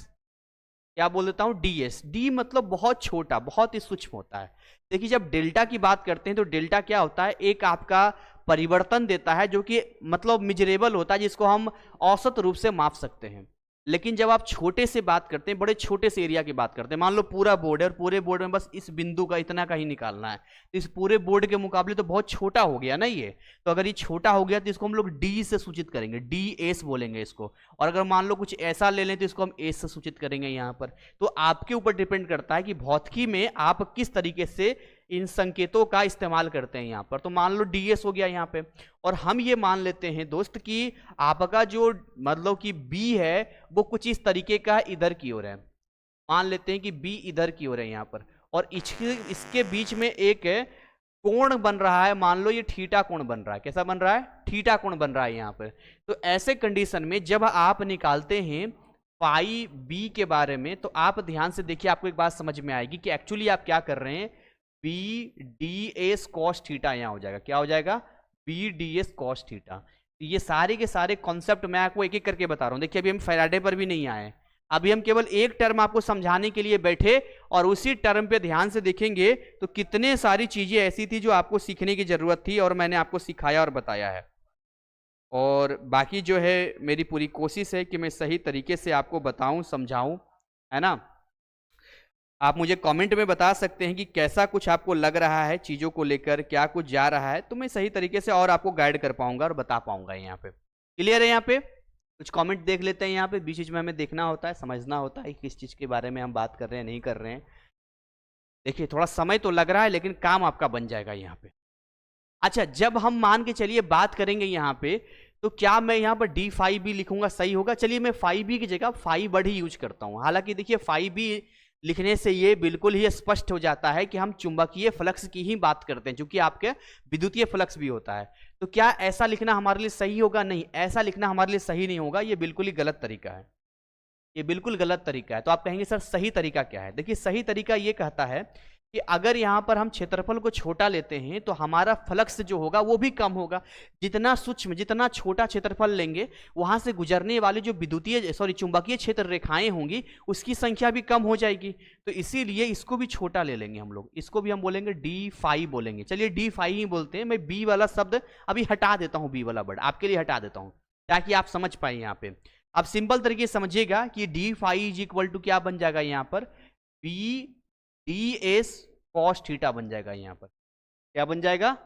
क्या बोल देता हूं, डीएस। डी मतलब बहुत छोटा, बहुत ही सूक्ष्म होता है। देखिए जब डेल्टा की बात करते हैं तो डेल्टा क्या होता है, एक आपका परिवर्तन देता है जो कि मतलब मिजरेबल होता है, जिसको हम औसत रूप से माप सकते हैं। लेकिन जब आप छोटे से बात करते हैं, बड़े छोटे से एरिया की बात करते हैं, मान लो पूरा बोर्ड है और पूरे बोर्ड में बस इस बिंदु का इतना का ही निकालना है, तो इस पूरे बोर्ड के मुकाबले तो बहुत छोटा हो गया ना ये। तो अगर ये छोटा हो गया तो इसको हम लोग डी से सूचित करेंगे, डी एस बोलेंगे इसको। और अगर मान लो कुछ ऐसा ले लें तो इसको हम एस से सूचित करेंगे यहाँ पर। तो आपके ऊपर डिपेंड करता है कि भौतिकी में आप किस तरीके से इन संकेतों का इस्तेमाल करते हैं यहाँ पर। तो मान लो डीएस हो गया यहाँ पे, और हम ये मान लेते हैं दोस्त कि आपका जो मतलब कि बी है वो कुछ इस तरीके का इधर की ओर है। मान लेते हैं कि बी इधर की ओर है यहाँ पर, और इसके बीच में एक कोण बन रहा है, मान लो ये थीटा कोण बन रहा है। कैसा बन रहा है, थीटा कोण बन रहा है यहाँ पर। तो ऐसे कंडीशन में जब आप निकालते हैं फाई बी के बारे में, तो आप ध्यान से देखिए, आपको एक बात समझ में आएगी कि एक्चुअली आप क्या कर रहे हैं, B D S cos theta यहाँ हो जाएगा। क्या हो जाएगा, B D S cos theta. ये सारे के सारे कॉन्सेप्ट मैं आपको एक एक करके बता रहा हूँ। देखिए अभी हम फैराडे पर भी नहीं आए, अभी हम केवल एक टर्म आपको समझाने के लिए बैठे, और उसी टर्म पे ध्यान से देखेंगे तो कितने सारी चीजें ऐसी थी जो आपको सीखने की जरूरत थी, और मैंने आपको सिखाया और बताया है। और बाकी जो है मेरी पूरी कोशिश है कि मैं सही तरीके से आपको बताऊं, समझाऊं, है ना। आप मुझे कमेंट में बता सकते हैं कि कैसा कुछ आपको लग रहा है, चीज़ों को लेकर क्या कुछ जा रहा है, तो मैं सही तरीके से और आपको गाइड कर पाऊंगा और बता पाऊंगा। यहाँ पे क्लियर है, यहाँ पे कुछ कमेंट देख लेते हैं। यहाँ पे बीच बीच में हमें देखना होता है, समझना होता है किस चीज़ के बारे में हम बात कर रहे हैं, नहीं कर रहे हैं। देखिए थोड़ा समय तो लग रहा है लेकिन काम आपका बन जाएगा यहाँ पे। अच्छा, जब हम मान के चलिए बात करेंगे यहाँ पे, तो क्या मैं यहाँ पर डी फाइव बी लिखूंगा, सही होगा। चलिए मैं फाइव बी की जगह फाइव बड ही यूज करता हूँ। हालांकि देखिए फाइव बी लिखने से ये बिल्कुल ही स्पष्ट हो जाता है कि हम चुंबकीय फ्लक्स की ही बात करते हैं, क्योंकि आपके विद्युतीय फ्लक्स भी होता है। तो क्या ऐसा लिखना हमारे लिए सही होगा, नहीं, ऐसा लिखना हमारे लिए सही नहीं होगा, ये बिल्कुल ही गलत तरीका है, ये बिल्कुल गलत तरीका है। तो आप कहेंगे सर सही तरीका क्या है। देखिए सही तरीका ये कहता है कि अगर यहाँ पर हम क्षेत्रफल को छोटा लेते हैं तो हमारा फ्लक्स जो होगा वो भी कम होगा। जितना सूक्ष्म, जितना छोटा क्षेत्रफल लेंगे, वहां से गुजरने वाली जो विद्युतीय चुंबकीय क्षेत्र रेखाएं होंगी उसकी संख्या भी कम हो जाएगी। तो इसीलिए इसको भी छोटा ले लेंगे हम लोग, इसको भी हम बोलेंगे D5 बोलेंगे। चलिए D5 ही बोलते हैं। मैं बी वाला शब्द अभी हटा देता हूँ, बी वाला वर्ड आपके लिए हटा देता हूँ ताकि आप समझ पाए। यहाँ पे अब सिंपल तरीके से समझिएगा कि D5 इज इक्वल टू क्या बन जाएगा यहाँ पर, B D S cos theta बन जाएगा यहाँ पर। क्या बन जाएगा?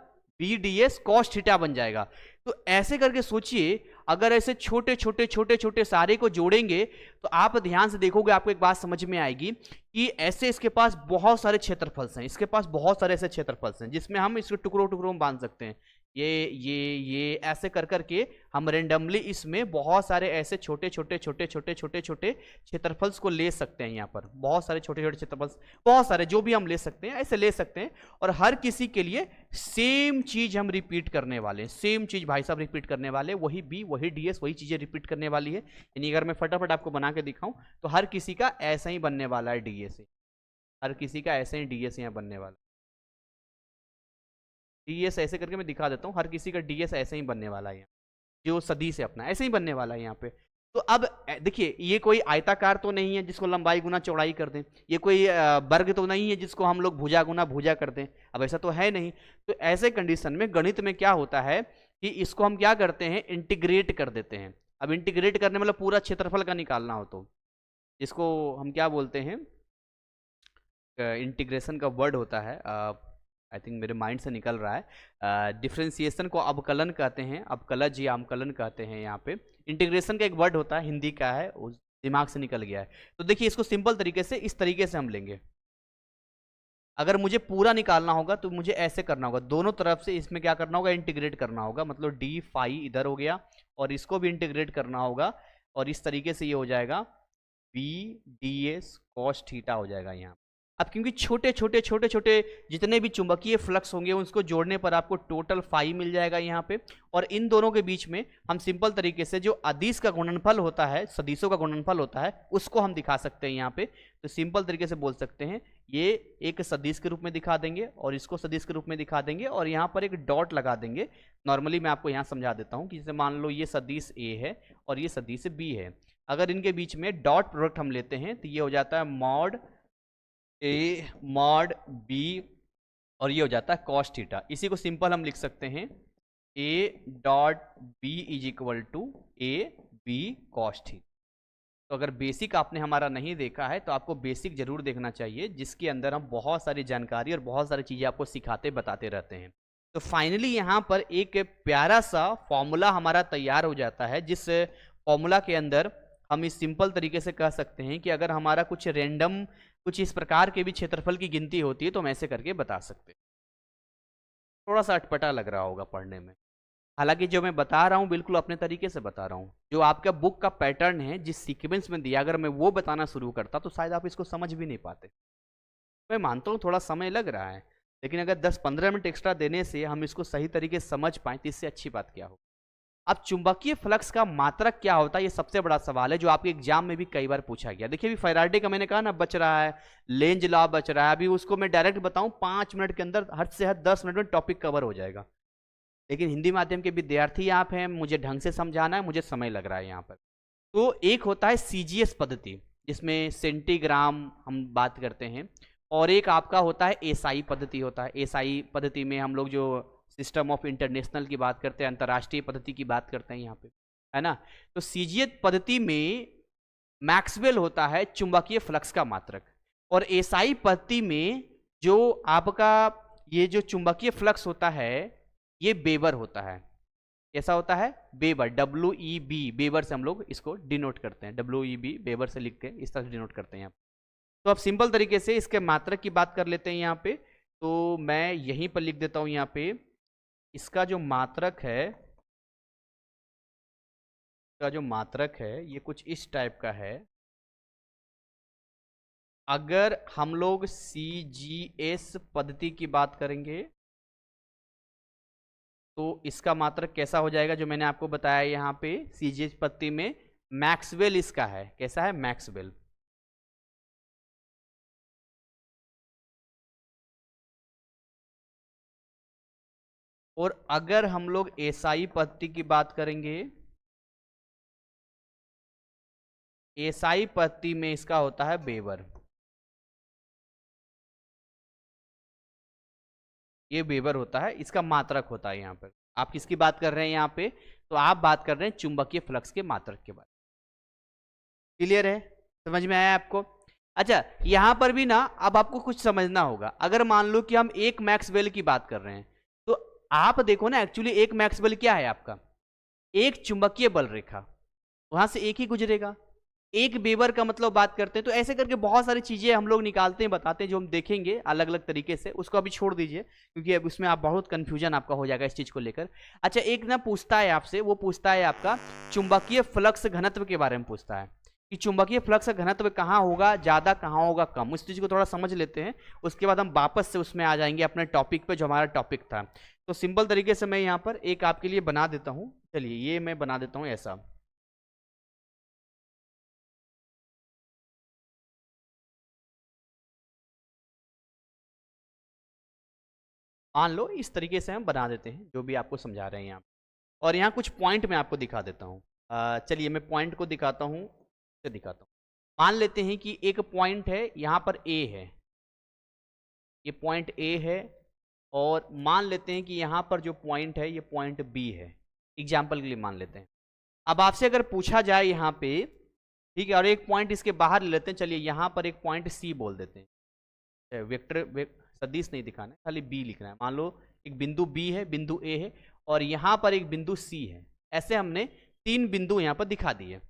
B D S cos theta बन जाएगा। तो ऐसे करके सोचिए, अगर ऐसे छोटे छोटे छोटे छोटे सारे को जोड़ेंगे तो आप ध्यान से देखोगे, आपको एक बात समझ में आएगी कि ऐसे इसके पास बहुत सारे क्षेत्रफल हैं, इसके पास बहुत सारे ऐसे क्षेत्रफल हैं जिसमें हम इसको टुकड़ों टुकड़ों में बांध सकते हैं। ये ऐसे कर करके हम रेंडमली इसमें बहुत सारे ऐसे छोटे छोटे छोटे छोटे छोटे छोटे क्षेत्रफल्स को ले सकते हैं। यहाँ पर बहुत सारे छोटे छोटे क्षेत्रफल्स, बहुत सारे जो भी हम ले सकते हैं ऐसे ले सकते हैं, और हर किसी के लिए सेम चीज हम रिपीट करने वाले हैं। सेम चीज भाई साहब रिपीट करने वाले, वही बी वही डी एस वही चीजें रिपीट करने वाली है। यानी अगर मैं फटाफट आपको बना के दिखाऊं तो हर किसी का ऐसा ही बनने वाला है डी एस, हर किसी का ऐसे ही डी एस यहाँ बनने वाला। डीएस ऐसे करके मैं दिखा देता हूँ, हर किसी का डीएस ऐसे ही बनने वाला है, जो सदिश है अपना ऐसे ही बनने वाला है यहाँ पे। तो अब देखिए, ये कोई आयताकार तो नहीं है जिसको लंबाई गुना चौड़ाई कर दें, ये कोई वर्ग तो नहीं है जिसको हम लोग भुजा गुना भुजा कर दें, अब ऐसा तो है नहीं। तो ऐसे कंडीशन में गणित में क्या होता है कि इसको हम क्या करते हैं, इंटीग्रेट कर देते हैं। अब इंटीग्रेट करने मतलब पूरा क्षेत्रफल का निकालना हो तो इसको हम क्या बोलते हैं, इंटीग्रेशन का वर्ड होता है, आई थिंक मेरे माइंड से निकल रहा है, डिफ्रेंसिएशन को अवकलन कहते हैं, अवकलज या अवकलन कहते हैं। यहाँ पे इंटीग्रेशन का एक वर्ड होता है, हिंदी का है, उस दिमाग से निकल गया है। तो देखिए, इसको सिंपल तरीके से इस तरीके से हम लेंगे। अगर मुझे पूरा निकालना होगा तो मुझे ऐसे करना होगा, दोनों तरफ से इसमें क्या करना होगा, इंटीग्रेट करना होगा। मतलब डी फाई इधर हो गया और इसको भी इंटीग्रेट करना होगा, और इस तरीके से ये हो जाएगा B D S cos theta हो जाएगा यहाँ। अब क्योंकि छोटे छोटे छोटे छोटे जितने भी चुंबकीय फ्लक्स होंगे उसको जोड़ने पर आपको टोटल फाई मिल जाएगा यहाँ पे, और इन दोनों के बीच में हम सिंपल तरीके से जो अदिश का गुणनफल होता है, सदिशों का गुणनफल होता है, उसको हम दिखा सकते हैं यहाँ पे। तो सिंपल तरीके से बोल सकते हैं, ये एक सदिश के रूप में दिखा देंगे और इसको सदिश के रूप में दिखा देंगे, और यहाँ पर एक डॉट लगा देंगे। नॉर्मली मैं आपको यहाँ समझा देता हूँ कि जैसे मान लो ये सदिश ए है और ये सदिश बी है, अगर इनके बीच में डॉट प्रोडक्ट हम लेते हैं तो ये हो जाता है मॉड ए मॉड बी, और ये हो जाता है कॉस थीटा। इसी को सिंपल हम लिख सकते हैं, A dot B is equal to A B cos theta. तो अगर बेसिक आपने हमारा नहीं देखा है तो आपको बेसिक जरूर देखना चाहिए, जिसके अंदर हम बहुत सारी जानकारी और बहुत सारी चीज़ें आपको सिखाते बताते रहते हैं। तो फाइनली यहाँ पर एक प्यारा सा फॉर्मूला हमारा तैयार हो जाता है, जिस फॉर्मूला के अंदर हम इस सिंपल तरीके से कह सकते हैं कि अगर हमारा कुछ रेंडम कुछ इस प्रकार के भी क्षेत्रफल की गिनती होती है तो हम ऐसे करके बता सकते हैं। थोड़ा सा अटपटा लग रहा होगा पढ़ने में, हालांकि जो मैं बता रहा हूँ बिल्कुल अपने तरीके से बता रहा हूँ। जो आपका बुक का पैटर्न है, जिस सीक्वेंस में दिया, अगर मैं वो बताना शुरू करता तो शायद आप इसको समझ भी नहीं पाते। मैं मानता हूँ थोड़ा समय लग रहा है, लेकिन अगर 10-15 मिनट एक्स्ट्रा देने से हम इसको सही तरीके से समझ पाए तो इससे अच्छी बात क्या हो। अब चुंबकीय फ्लक्स का मात्रक क्या होता है, ये सबसे बड़ा सवाल है जो आपके एग्जाम में भी कई बार पूछा गया। देखिए, अभी फैराडे का मैंने कहा ना बच रहा है, लेंज लॉ बच रहा है, अभी उसको मैं डायरेक्ट बताऊं 5 मिनट के अंदर, हद से हद 10 मिनट में टॉपिक कवर हो जाएगा। लेकिन हिंदी माध्यम के विद्यार्थी आप हैं, मुझे ढंग से समझाना है, मुझे समय लग रहा है यहाँ पर। तो एक होता है सीजीएस पद्धति, जिसमें सेंटीग्राम हम बात करते हैं, और एक आपका होता है एसआई पद्धति होता है। एसआई पद्धति में हम लोग जो सिस्टम ऑफ इंटरनेशनल की बात करते हैं, अंतर्राष्ट्रीय पद्धति की बात करते हैं यहाँ पे, है ना। तो सीजीएस पद्धति में मैक्सवेल होता है चुंबकीय फ्लक्स का मात्रक, और एसआई पद्धति में जो आपका ये जो चुंबकीय फ्लक्स होता है ये वेबर होता है। कैसा होता है? वेबर, WEB, वेबर से हम लोग इसको डिनोट करते हैं, WEB वेबर से लिख के इस तरह से डिनोट करते हैं यहाँ। तो अब सिंपल तरीके से इसके मात्रक की बात कर लेते हैं यहाँ पे। तो मैं यहीं पर लिख देता हूँ यहाँ पे, इसका जो मात्रक है ये कुछ इस टाइप का है। अगर हम लोग सीजीएस पद्धति की बात करेंगे तो इसका मात्रक कैसा हो जाएगा, जो मैंने आपको बताया यहाँ पे सीजीएस पद्धति में मैक्सवेल इसका है। कैसा है? मैक्सवेल। और अगर हम लोग एसआई पद्धति की बात करेंगे, एसआई पद्धति में इसका होता है वेबर। ये वेबर होता है, इसका मात्रक होता है। यहाँ पर आप किसकी बात कर रहे हैं यहाँ पे? तो आप बात कर रहे हैं चुंबकीय फ्लक्स के मात्रक के बारे में। क्लियर है? समझ में आया आपको? अच्छा, यहां पर भी ना अब आपको कुछ समझना होगा। अगर मान लो कि हम एक मैक्सवेल की बात कर रहे हैं, तो आप देखो ना, एक्चुअली एक मैक्सवेल क्या है आपका? एक चुंबकीय बल रेखा, वहां से एक ही गुजरेगा। एक वेबर का मतलब बात करते हैं, तो ऐसे करके बहुत सारी चीजें हम लोग निकालते हैं, बताते हैं, जो हम देखेंगे अलग अलग तरीके से। उसको अभी छोड़ दीजिए, क्योंकि अब उसमें आप बहुत कंफ्यूजन आपका हो जाएगा इस चीज को लेकर। अच्छा, एक ना पूछता है आपसे, वो पूछता है आपका चुंबकीय फ्लक्स घनत्व के बारे में पूछता है, कि चुंबकीय फ्लक्स घनत्व कहाँ होगा ज्यादा, कहाँ होगा कम। उस चीज को थोड़ा समझ लेते हैं, उसके बाद हम वापस से उसमें आ जाएंगे अपने टॉपिक पे, जो हमारा टॉपिक था। तो सिंपल तरीके से मैं यहाँ पर एक आपके लिए बना देता हूँ। चलिए, ये मैं बना देता हूँ ऐसा। मान लो इस तरीके से हम बना देते हैं, जो भी आपको समझा रहे हैं यहाँ। और यहाँ कुछ पॉइंट मैं आपको दिखा देता हूँ। चलिए, मैं पॉइंट को दिखाता हूँ, से दिखाता हूँ। मान लेते हैं कि एक पॉइंट है, यहाँ पर ए है, ये पॉइंट ए है। और मान लेते हैं कि यहाँ पर जो पॉइंट है, ये पॉइंट बी है। एग्जाम्पल के लिए मान लेते हैं। अब आपसे अगर पूछा जाए यहाँ पे, ठीक है, और एक पॉइंट इसके बाहर ले लेते हैं। चलिए, यहाँ पर एक पॉइंट सी बोल देते हैं। वेक्टर सदिश नहीं दिखाना है, खाली बी लिखना है। मान लो एक बिंदु बी है, बिंदु ए है, और यहाँ पर एक बिंदु सी है। ऐसे हमने 3 बिंदु यहाँ पर दिखा दिए।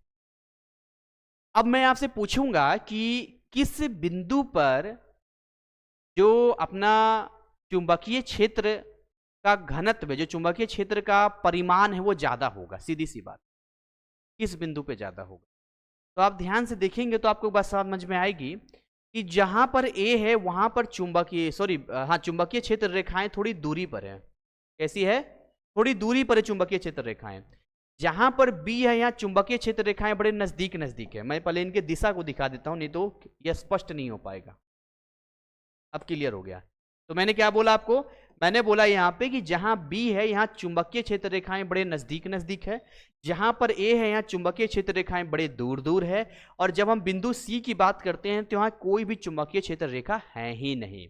अब मैं आपसे पूछूंगा कि किस बिंदु पर जो अपना चुंबकीय क्षेत्र का घनत्व है, जो चुंबकीय क्षेत्र का परिमाण है, वो ज्यादा होगा। सीधी सी बात, किस बिंदु पे ज्यादा होगा। तो आप ध्यान से देखेंगे तो आपको बात समझ में आएगी कि जहां पर ए है, वहां पर चुंबकीय क्षेत्र रेखाएं थोड़ी दूरी पर है। कैसी है? थोड़ी दूरी पर है चुंबकीय क्षेत्र रेखाएं। जहां पर बी है, यहाँ चुंबकीय क्षेत्र रेखाएं बड़े नजदीक नजदीक है। मैं पहले इनके दिशा को दिखा देता हूं, नहीं तो यह स्पष्ट नहीं हो पाएगा। अब क्लियर हो गया। तो मैंने क्या बोला आपको? मैंने बोला यहाँ पे कि जहां बी है, यहाँ चुंबकीय क्षेत्र रेखाएं बड़े नजदीक नजदीक है। जहां पर ए है, यहाँ चुंबकीय क्षेत्र रेखाएं बड़े दूर दूर है। और जब हम बिंदु सी की बात करते हैं, तो यहाँ कोई भी चुंबकीय क्षेत्र रेखा है ही नहीं।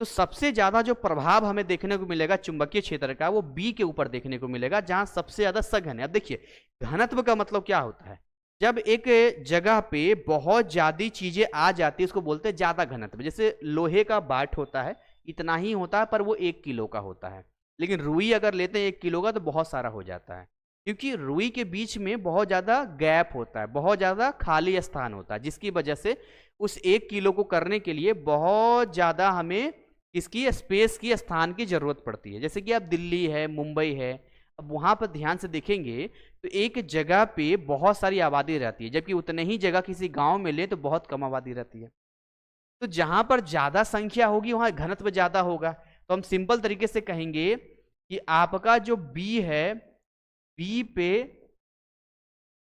तो सबसे ज्यादा जो प्रभाव हमें देखने को मिलेगा चुंबकीय क्षेत्र का, वो बी के ऊपर देखने को मिलेगा, जहां सबसे ज्यादा सघन है। अब देखिए, घनत्व का मतलब क्या होता है? जब एक जगह पे बहुत ज्यादा चीजें आ जाती है, उसको बोलते हैं ज्यादा घनत्व। जैसे लोहे का बाट होता है, इतना ही होता है, पर वो 1 किलो का होता है। लेकिन रुई अगर लेते हैं 1 किलो का, तो बहुत सारा हो जाता है, क्योंकि रुई के बीच में बहुत ज्यादा गैप होता है, बहुत ज्यादा खाली स्थान होता है, जिसकी वजह से उस 1 किलो को करने के लिए बहुत ज्यादा हमें इसकी स्पेस की, स्थान की जरूरत पड़ती है। जैसे कि अब दिल्ली है, मुंबई है, अब वहां पर ध्यान से देखेंगे तो एक जगह पे बहुत सारी आबादी रहती है, जबकि उतने ही जगह किसी गांव में ले तो बहुत कम आबादी रहती है। तो जहां पर ज्यादा संख्या होगी, वहां घनत्व ज्यादा होगा। तो हम सिंपल तरीके से कहेंगे कि आपका जो बी है, बी पे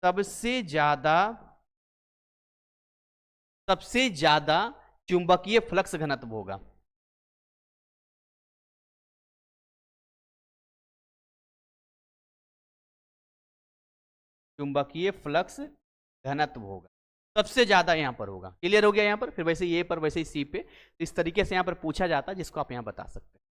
सबसे ज्यादा चुंबकीय फ्लक्स घनत्व होगा। चुंबकीय फ्लक्स घनत्व होगा, सबसे ज्यादा यहां पर होगा। क्लियर हो गया यहाँ पर? फिर वैसे ये पर, वैसे ही सी पे, इस तरीके से यहां पर पूछा जाता है, जिसको आप यहां बता सकते हैं।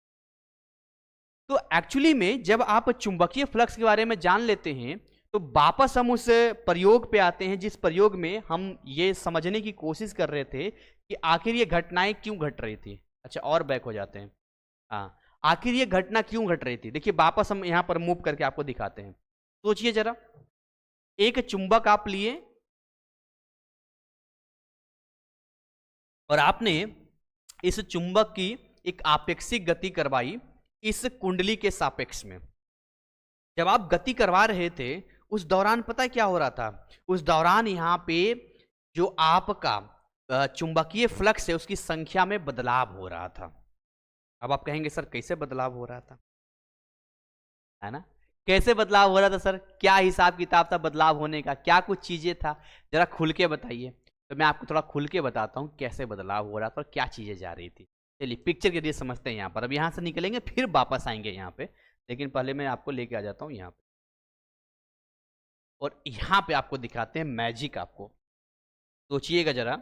तो एक्चुअली में जब आप चुंबकीय फ्लक्स के बारे में जान लेते हैं, तो वापस हम उस प्रयोग पे आते हैं, जिस प्रयोग में हम ये समझने की कोशिश कर रहे थे कि आखिर ये घटनाएं क्यों घट रही थी। अच्छा, और बैक हो जाते हैं। हाँ, आखिर ये घटना क्यों घट रही थी। देखिए, वापस हम यहां पर मूव करके आपको दिखाते हैं। सोचिए जरा, एक चुंबक आप लिए और आपने इस चुंबक की एक आपेक्षिक गति करवाई इस कुंडली के सापेक्ष में। जब आप गति करवा रहे थे, उस दौरान पता है क्या हो रहा था? उस दौरान यहाँ पे जो आपका चुंबकीय फ्लक्स है, उसकी संख्या में बदलाव हो रहा था। अब आप कहेंगे सर कैसे बदलाव हो रहा था, है ना? कैसे बदलाव हो रहा था सर? क्या हिसाब किताब था बदलाव होने का? क्या कुछ चीजें था? जरा खुल के बताइए। तो मैं आपको थोड़ा खुल के बताता हूँ कैसे बदलाव हो रहा था और क्या चीजें जा रही थी। चलिए, पिक्चर के लिए समझते हैं यहाँ पर। अब यहाँ से निकलेंगे, फिर वापस आएंगे यहाँ पे, लेकिन पहले मैं आपको लेके आ जाता हूँ यहाँ पे, और यहाँ पे आपको दिखाते हैं मैजिक। आपको सोचिएगा जरा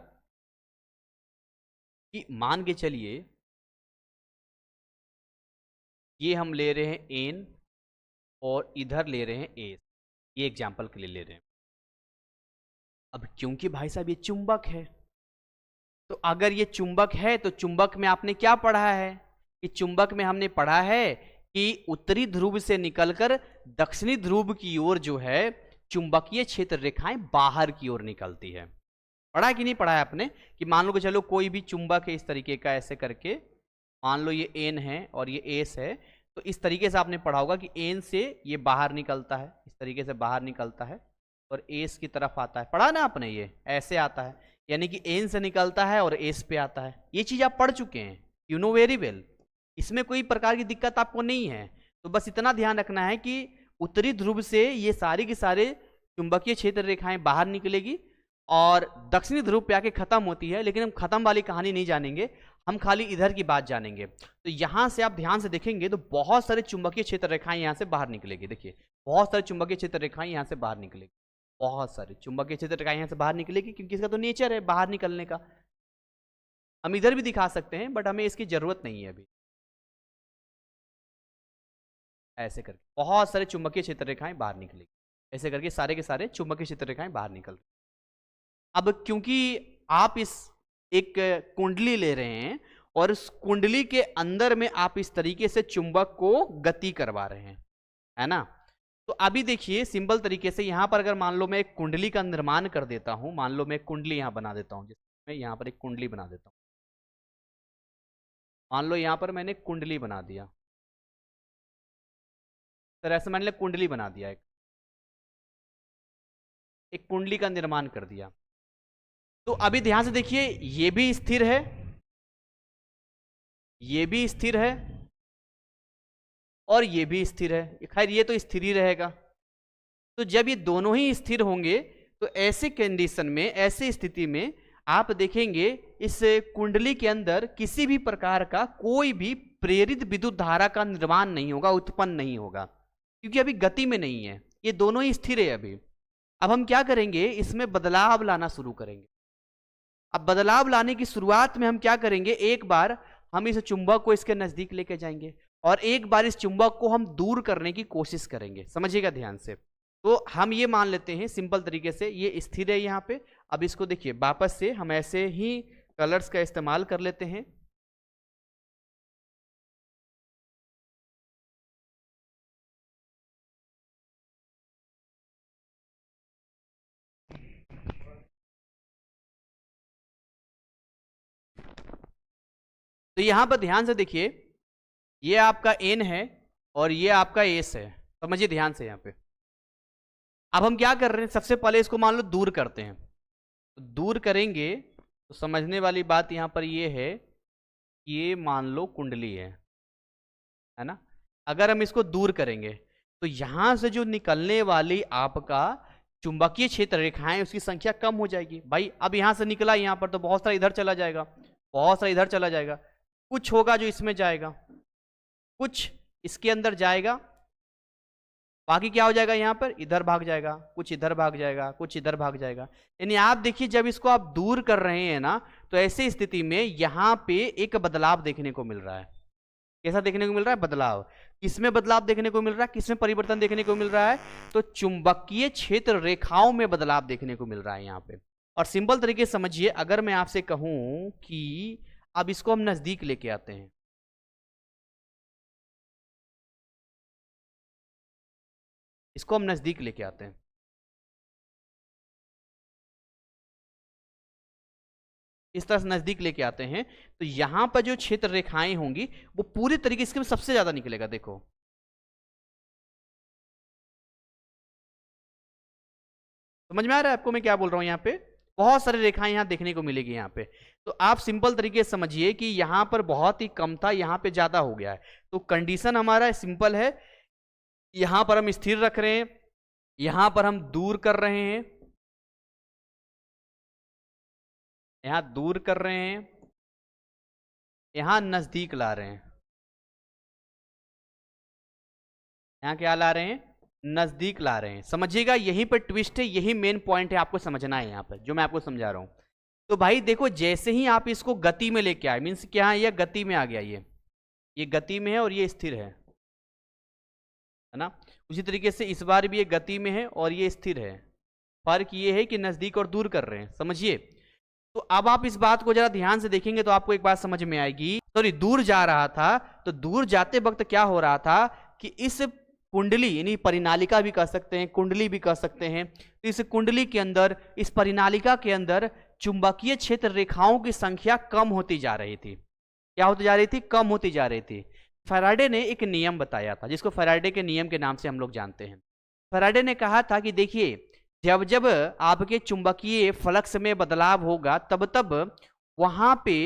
कि मान के चलिए ये हम ले रहे हैं एन, और इधर ले रहे हैं ए। ये एग्जाम्पल के लिए ले रहे हैं। अब क्योंकि भाई साहब ये चुंबक है, तो अगर ये चुंबक है तो चुंबक में आपने क्या पढ़ा है कि चुंबक में हमने पढ़ा है कि उत्तरी ध्रुव से निकलकर दक्षिणी ध्रुव की ओर जो है चुंबकीय क्षेत्र रेखाएं बाहर की ओर निकलती है। पढ़ा कि नहीं पढ़ा है आपने कि मान लो कि चलो कोई भी चुंबक है इस तरीके का, ऐसे करके मान लो ये एन है और ये एस है, तो इस तरीके से आपने पढ़ा होगा कि एन से ये बाहर निकलता है, इस तरीके से बाहर निकलता है और एस की तरफ आता है। पढ़ा ना आपने, ये ऐसे आता है, यानी कि एन से निकलता है और एस पे आता है। ये चीज आप पढ़ चुके हैं, यू नो वेरी वेल, इसमें कोई प्रकार की दिक्कत आपको नहीं है। तो बस इतना ध्यान रखना है कि उत्तरी ध्रुव से ये सारी की सारे चुंबकीय क्षेत्र रेखाएं बाहर निकलेगी और दक्षिणी ध्रुव पे आके खत्म होती है। लेकिन हम खत्म वाली कहानी नहीं जानेंगे, हम खाली इधर की बात जानेंगे। तो यहां से आप ध्यान से देखेंगे तो बहुत सारे चुंबकीय क्षेत्र रेखाएं यहां से बाहर निकलेगी। देखिए बहुत सारे चुंबकीय क्षेत्र रेखाएं यहां से बाहर निकलेगी, बहुत सारे चुंबकीय क्षेत्र रेखाएं यहां से बाहर निकलेगी, क्योंकि इसका तो नेचर है बाहर निकलने का। हम इधर भी दिखा सकते हैं बट हमें इसकी जरूरत नहीं है अभी। ऐसे करके बहुत सारे चुंबकीय क्षेत्र रेखाएं बाहर निकलेगी, ऐसे करके सारे के सारे चुंबकीय क्षेत्र रेखाएं बाहर निकल रही। अब क्योंकि आप इस एक कुंडली ले रहे हैं और उस कुंडली के अंदर में आप इस तरीके से चुंबक को गति करवा रहे हैं, है ना। तो अभी देखिए सिंपल तरीके से यहां पर अगर मान लो मैं एक कुंडली का निर्माण कर देता हूं, मान लो मैं एक कुंडली यहां बना देता हूं, जिसमें यहां पर एक कुंडली बना देता हूं। मान लो यहां पर मैंने एक कुंडली बना दिया, सर ऐसे मान लिया कुंडली बना दिया, एक कुंडली का निर्माण कर दिया। तो अभी ध्यान से देखिए ये भी स्थिर है, ये भी स्थिर है और ये भी स्थिर है। खैर ये तो स्थिर ही रहेगा। तो जब ये दोनों ही स्थिर होंगे तो ऐसे कंडीशन में, ऐसे स्थिति में आप देखेंगे इस कुंडली के अंदर किसी भी प्रकार का कोई भी प्रेरित विद्युत धारा का निर्माण नहीं होगा, उत्पन्न नहीं होगा, क्योंकि अभी गति में नहीं है, ये दोनों ही स्थिर है अभी। अब हम क्या करेंगे, इसमें बदलाव लाना शुरू करेंगे। अब बदलाव लाने की शुरुआत में हम क्या करेंगे, एक बार हम इस चुंबक को इसके नजदीक लेके जाएंगे और एक बार इस चुंबक को हम दूर करने की कोशिश करेंगे। समझिएगा ध्यान से। तो हम ये मान लेते हैं सिंपल तरीके से ये स्थिर है यहाँ पे। अब इसको देखिए वापस से हम ऐसे ही कलर्स का इस्तेमाल कर लेते हैं। तो यहां पर ध्यान से देखिए ये आपका एन है और ये आपका एस है। समझिए ध्यान से यहाँ पे। अब हम क्या कर रहे हैं, सबसे पहले इसको मान लो दूर करते हैं। तो दूर करेंगे तो समझने वाली बात यहाँ पर ये है, ये मान लो कुंडली है ना। अगर हम इसको दूर करेंगे तो यहां से जो निकलने वाली आपका चुंबकीय क्षेत्र रेखाएं उसकी संख्या कम हो जाएगी। भाई अब यहां से निकला यहां पर तो बहुत सारा इधर चला जाएगा, बहुत सारा इधर चला जाएगा, कुछ होगा जो इसमें जाएगा, कुछ इसके अंदर जाएगा, बाकी क्या हो जाएगा यहाँ पर इधर भाग जाएगा, कुछ इधर भाग जाएगा, कुछ इधर भाग जाएगा। यानी आप देखिए जब इसको आप दूर कर रहे हैं ना तो ऐसी स्थिति में यहाँ पे एक बदलाव देखने को मिल रहा है। कैसा देखने को मिल रहा है बदलाव, किसमें बदलाव देखने को मिल रहा है, किसमें परिवर्तन देखने को मिल रहा है, तो चुंबकीय क्षेत्र रेखाओं में बदलाव देखने को मिल रहा है यहाँ पे। और सिंपल तरीके से समझिए, अगर मैं आपसे कहूं कि अब इसको हम नजदीक लेके आते हैं, इसको हम नजदीक लेके आते हैं, इस तरह से नजदीक लेके आते हैं तो यहां पर जो क्षेत्र रेखाएं होंगी वो पूरी तरीके से सबसे ज्यादा निकलेगा। देखो समझ में आ रहा है आपको मैं क्या बोल रहा हूं, यहाँ पे बहुत सारी रेखाएं यहां देखने को मिलेगी यहाँ पे। तो आप सिंपल तरीके से समझिए कि यहां पर बहुत ही कम था, यहां पे ज्यादा हो गया है। तो कंडीशन हमारा सिंपल है, यहां पर हम स्थिर रख रहे हैं, यहां पर हम दूर कर रहे हैं, यहां दूर कर रहे हैं, यहां नजदीक ला रहे हैं, यहां क्या ला रहे हैं नजदीक ला रहे हैं। समझिएगा यहीं पर ट्विस्ट है, यही मेन पॉइंट है, आपको समझना है यहाँ पर जो मैं आपको समझा रहा हूं। तो भाई देखो जैसे ही आप इसको गति में लेके आए, मीन्स क्या है, ये गति में आ गया, ये गति में है और ये स्थिर है ना। उसी तरीके से इस बार भी ये गति में है और ये स्थिर है। फर्क ये है कि नजदीक और दूर कर रहे हैं। समझिए तो अब आप इस बात को जरा ध्यान से देखेंगे तो आपको एक बात समझ में आएगी। सॉरी, दूर जा रहा था, तो दूर जाते वक्त क्या हो रहा था कि इस कुंडली, यानी परिनालिका भी कह सकते हैं, कुंडली भी कह सकते हैं, तो इस कुंडली के अंदर, इस परिनालिका के अंदर चुंबकीय क्षेत्र रेखाओं की संख्या कम होती जा रही थी। क्या होती जा रही थी? कम होती जा रही थी। फैराडे ने एक नियम बताया था, जिसको फैराडे के नियम के नाम से हम लोग जानते हैं। फैराडे ने कहा था कि देखिए, जब जब आपके चुंबकीय फ्लक्स में बदलाव होगा, तब तब वहां पे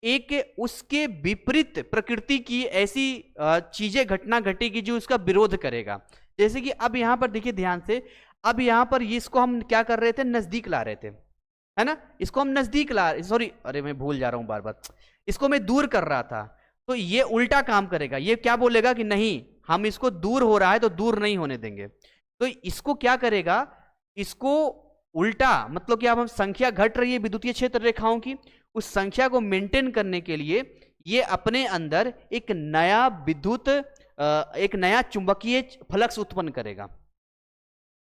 एक उसके विपरीत प्रकृति की ऐसी चीजें, घटना घटेगी जो उसका विरोध करेगा। जैसे कि अब यहां पर देखिए ध्यान से, अब यहां पर इसको हम क्या कर रहे थे? नजदीक ला रहे थे, है ना? इसको हम नजदीक सॉरी, अरे मैं भूल जा रहा हूं बार बार, इसको मैं दूर कर रहा था। तो ये उल्टा काम करेगा, ये क्या बोलेगा कि नहीं, हम इसको दूर हो रहा है तो दूर नहीं होने देंगे। तो इसको क्या करेगा? इसको उल्टा, मतलब कि अब हम संख्या घट रही है विद्युतीय क्षेत्र रेखाओं की, उस संख्या को मेंटेन करने के लिए ये अपने अंदर एक नया विद्युत, एक नया चुंबकीय फ्लक्स उत्पन्न करेगा।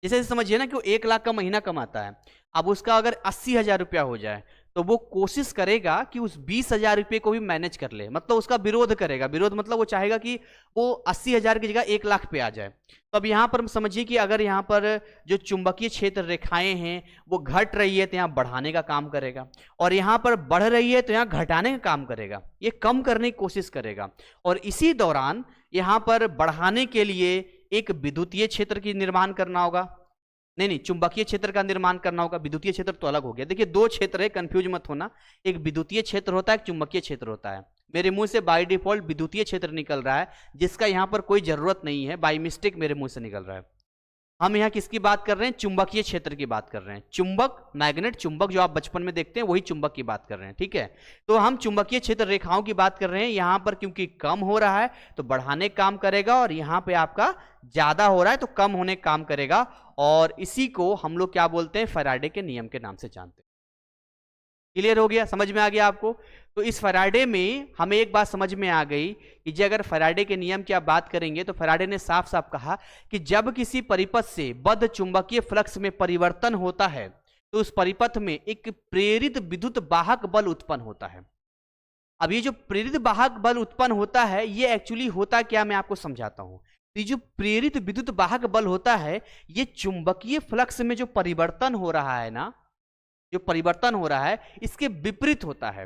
जैसे समझिए ना कि वो 1 लाख का महीना कमाता है, अब उसका अगर 80,000 रुपया हो जाए तो वो कोशिश करेगा कि उस 20,000 रुपये को भी मैनेज कर ले, मतलब उसका विरोध करेगा। विरोध मतलब वो चाहेगा कि वो 80,000 की जगह 1 लाख पे आ जाए। तो अब यहाँ पर समझिए कि अगर यहाँ पर जो चुंबकीय क्षेत्र रेखाएं हैं वो घट रही है तो यहाँ बढ़ाने का काम करेगा, और यहाँ पर बढ़ रही है तो यहाँ घटाने का काम करेगा, ये कम करने की कोशिश करेगा। और इसी दौरान यहाँ पर बढ़ाने के लिए एक विद्युतीय क्षेत्र की निर्माण करना होगा, नहीं, चुंबकीय क्षेत्र का निर्माण करना होगा। विद्युतीय क्षेत्र तो अलग हो गया। देखिए, 2 क्षेत्र है, कंफ्यूज मत होना, एक विद्युतीय क्षेत्र होता है, एक चुंबकीय क्षेत्र होता है। मेरे मुंह से बाय डिफॉल्ट विद्युतीय क्षेत्र निकल रहा है, जिसका यहां पर कोई जरूरत नहीं है, बाय मिस्टेक मेरे मुंह से निकल रहा है। हम यहाँ किसकी बात कर रहे हैं? चुंबकीय क्षेत्र की बात कर रहे हैं। चुंबक, मैग्नेट, चुंबक जो आप बचपन में देखते हैं वही चुंबक की बात कर रहे हैं, ठीक है? तो हम चुंबकीय क्षेत्र रेखाओं की बात कर रहे हैं। यहां पर क्योंकि कम हो रहा है तो बढ़ाने काम करेगा, और यहां पे आपका ज्यादा हो रहा है तो कम होने काम करेगा, और इसी को हम लोग क्या बोलते हैं? फैराडे के नियम के नाम से जानते हैं। क्लियर हो गया? समझ में आ गया आपको? तो इस फैराडे में हमें एक बात समझ में आ गई कि जो अगर फैराडे के नियम की आप बात करेंगे तो फैराडे ने साफ साफ कहा कि जब किसी परिपथ से बद्ध चुंबकीय फ्लक्स में परिवर्तन होता है तो उस परिपथ में एक प्रेरित विद्युत वाहक बल उत्पन्न होता है। अब ये जो प्रेरित वाहक बल उत्पन्न होता है, ये एक्चुअली होता क्या, मैं आपको समझाता हूं। ये जो प्रेरित विद्युत वाहक बल होता है, ये चुंबकीय फ्लक्स में जो परिवर्तन हो रहा है ना, जो परिवर्तन हो रहा है, इसके विपरीत होता है।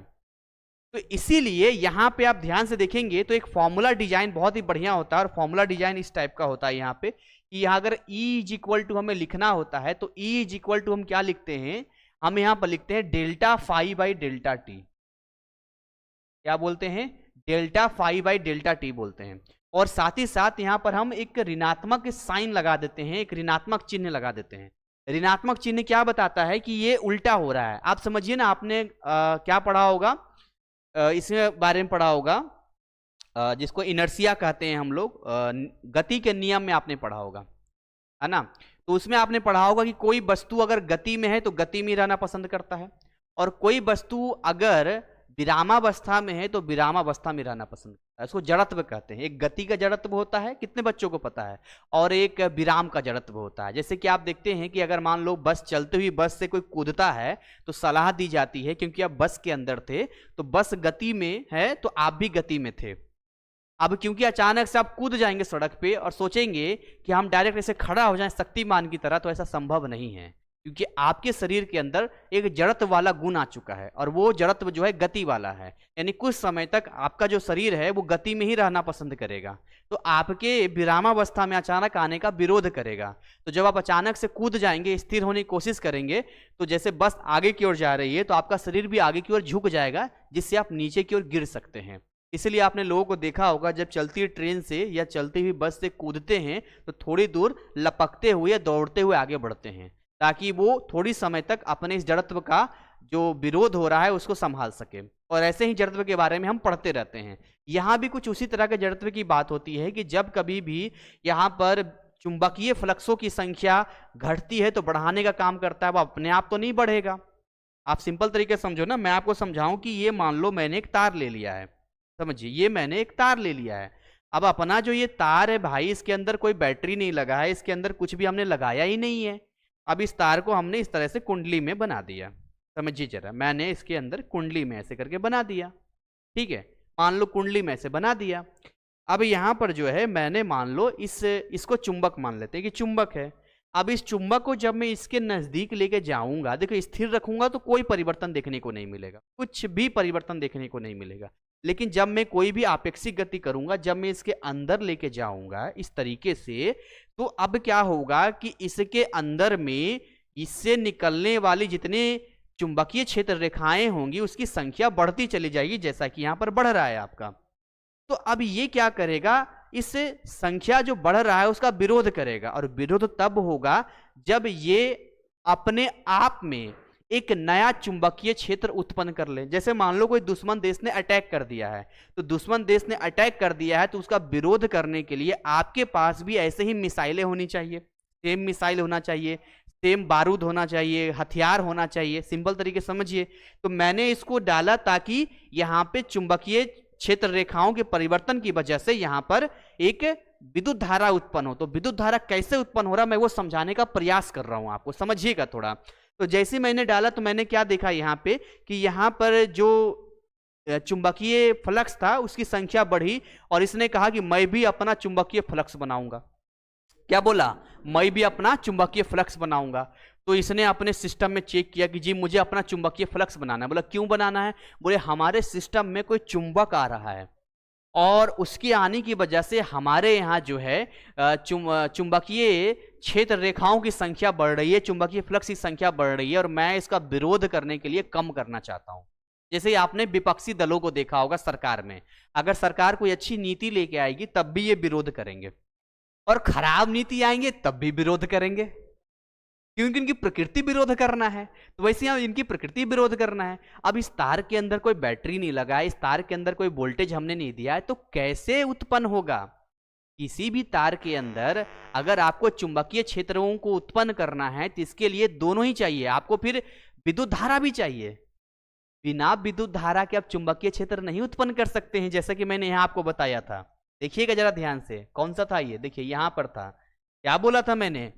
तो इसीलिए यहां पे आप ध्यान से देखेंगे तो एक फॉर्मूला डिजाइन बहुत ही बढ़िया होता है, और फॉर्मूला डिजाइन इस टाइप का होता है यहाँ पे कि यहाँ अगर E इज इक्वल टू हमें लिखना होता है तो E इज इक्वल टू हम क्या लिखते हैं? हम यहाँ पर लिखते हैं delta phi by delta T. क्या बोलते हैं? Delta phi by delta T बोलते हैं। और साथ ही साथ यहाँ पर हम एक ऋणात्मक साइन लगा देते हैं, एक ऋणात्मक चिन्ह लगा देते हैं। ऋणात्मक चिन्ह क्या बताता है? कि ये उल्टा हो रहा है। आप समझिए ना, आपने क्या पढ़ा होगा, इसके बारे में पढ़ा होगा, जिसको इनर्सिया कहते हैं हम लोग, गति के नियम में आपने पढ़ा होगा, है ना? तो उसमें आपने पढ़ा होगा कि कोई वस्तु अगर गति में है तो गति में रहना पसंद करता है, और कोई वस्तु अगर विरामावस्था में है तो विरामावस्था में रहना पसंद करता है। इसको जड़त्व कहते हैं। एक गति का जड़त्व होता है, कितने बच्चों को पता है, और एक विराम का जड़त्व होता है। जैसे कि आप देखते हैं कि अगर मान लो बस चलते हुई बस से कोई कूदता है तो सलाह दी जाती है, क्योंकि आप बस के अंदर थे तो बस गति में है तो आप भी गति में थे। अब क्योंकि अचानक से आप कूद जाएंगे सड़क पे और सोचेंगे कि हम डायरेक्ट ऐसे खड़ा हो जाएं शक्तिमान की तरह, तो ऐसा संभव नहीं है, क्योंकि आपके शरीर के अंदर एक जड़त्व वाला गुण आ चुका है, और वो जड़त्व जो है गति वाला है। यानी कुछ समय तक आपका जो शरीर है वो गति में ही रहना पसंद करेगा, तो आपके विरामावस्था में अचानक आने का विरोध करेगा। तो जब आप अचानक से कूद जाएंगे, स्थिर होने की कोशिश करेंगे, तो जैसे बस आगे की ओर जा रही है तो आपका शरीर भी आगे की ओर झुक जाएगा, जिससे आप नीचे की ओर गिर सकते हैं। इसलिए आपने लोगों को देखा होगा, जब चलती ट्रेन से या चलती हुई बस से कूदते हैं तो थोड़ी दूर लपकते हुए या दौड़ते हुए आगे बढ़ते हैं, ताकि वो थोड़ी समय तक अपने इस जड़त्व का जो विरोध हो रहा है उसको संभाल सके। और ऐसे ही जड़त्व के बारे में हम पढ़ते रहते हैं। यहाँ भी कुछ उसी तरह के जड़त्व की बात होती है कि जब कभी भी यहाँ पर चुंबकीय फ्लक्सों की संख्या घटती है तो बढ़ाने का काम करता है, वो अपने आप तो नहीं बढ़ेगा। आप सिंपल तरीके से समझो ना, मैं आपको समझाऊं कि ये मान लो मैंने एक तार ले लिया है, समझिए ये मैंने एक तार ले लिया है। अब अपना जो ये तार है भाई, इसके अंदर कोई बैटरी नहीं लगा है, इसके अंदर कुछ भी हमने लगाया ही नहीं है। अब इस तार को हमने इस तरह से कुंडली में बना दिया, समझिए जरा, मैंने इसके अंदर कुंडली में ऐसे करके बना दिया, ठीक है, मान लो कुंडली में ऐसे बना दिया। अब यहाँ पर जो है मैंने मान लो इसको चुंबक मान लेते हैं कि चुंबक है। अब इस चुंबक को जब मैं इसके नजदीक लेके जाऊंगा, देखो स्थिर रखूंगा तो कोई परिवर्तन देखने को नहीं मिलेगा, कुछ भी परिवर्तन देखने को नहीं मिलेगा। लेकिन जब मैं कोई भी आपेक्षिक गति करूंगा, जब मैं इसके अंदर लेके जाऊंगा इस तरीके से, तो अब क्या होगा कि इसके अंदर में इससे निकलने वाली जितने चुंबकीय क्षेत्र रेखाएं होंगी उसकी संख्या बढ़ती चली जाएगी, जैसा कि यहां पर बढ़ रहा है आपका। तो अब ये क्या करेगा, इस संख्या जो बढ़ रहा है उसका विरोध करेगा, और विरोध तब होगा जब ये अपने आप में एक नया चुंबकीय क्षेत्र उत्पन्न कर ले। जैसे मान लो कोई दुश्मन देश ने अटैक कर दिया है, तो दुश्मन देश ने अटैक कर दिया है तो उसका विरोध करने के लिए आपके पास भी ऐसे ही मिसाइलें होनी चाहिए, सेम मिसाइल होना चाहिए, सेम बारूद होना चाहिए, हथियार होना चाहिए। सिंपल तरीके समझिए। तो मैंने इसको डाला ताकि यहाँ पे चुंबकीय क्षेत्र रेखाओं के परिवर्तन की वजह से यहाँ पर एक विद्युत धारा उत्पन्न हो। तो विद्युत धारा कैसे उत्पन्न हो रहा है मैं वो समझाने का प्रयास कर रहा हूं, आपको समझिएगा थोड़ा। तो जैसे मैंने डाला तो मैंने क्या देखा यहाँ पे कि यहाँ पर जो चुंबकीय फ्लक्स था उसकी संख्या बढ़ी, और इसने कहा कि मैं भी अपना चुंबकीय फ्लक्स बनाऊंगा। क्या बोला, मैं भी अपना चुंबकीय फ्लक्स बनाऊंगा। तो इसने अपने सिस्टम में चेक किया कि जी मुझे अपना चुंबकीय फ्लक्स बनाना है। बोला क्यों बनाना है, बोले हमारे सिस्टम में कोई चुंबक आ रहा है और उसके आने की वजह से हमारे यहाँ जो है चुंबकीय क्षेत्र रेखाओं की संख्या बढ़ रही है, चुंबकीय फ्लक्स की संख्या बढ़ रही है, और मैं इसका विरोध करने के लिए कम करना चाहता हूँ। जैसे आपने विपक्षी दलों को देखा होगा सरकार में, अगर सरकार कोई अच्छी नीति लेके आएगी तब भी ये विरोध करेंगे, और खराब नीति आएंगे तब भी विरोध करेंगे, क्योंकि इनकी प्रकृति विरोध करना है। तो वैसे यहां इनकी प्रकृति विरोध करना है। अब इस तार के अंदर कोई बैटरी नहीं लगा है, इस तार के अंदर कोई वोल्टेज हमने नहीं दिया है, तो कैसे उत्पन्न होगा। किसी भी तार के अंदर अगर आपको चुंबकीय क्षेत्रों को उत्पन्न करना है तो इसके लिए दोनों ही चाहिए, आपको फिर विद्युत धारा भी चाहिए। बिना विद्युत धारा के आप चुंबकीय क्षेत्र नहीं उत्पन्न कर सकते हैं, जैसा कि मैंने यहां आपको बताया था। देखिएगा जरा ध्यान से, कौन सा था ये, देखिए यहां पर था। क्या बोला था मैंने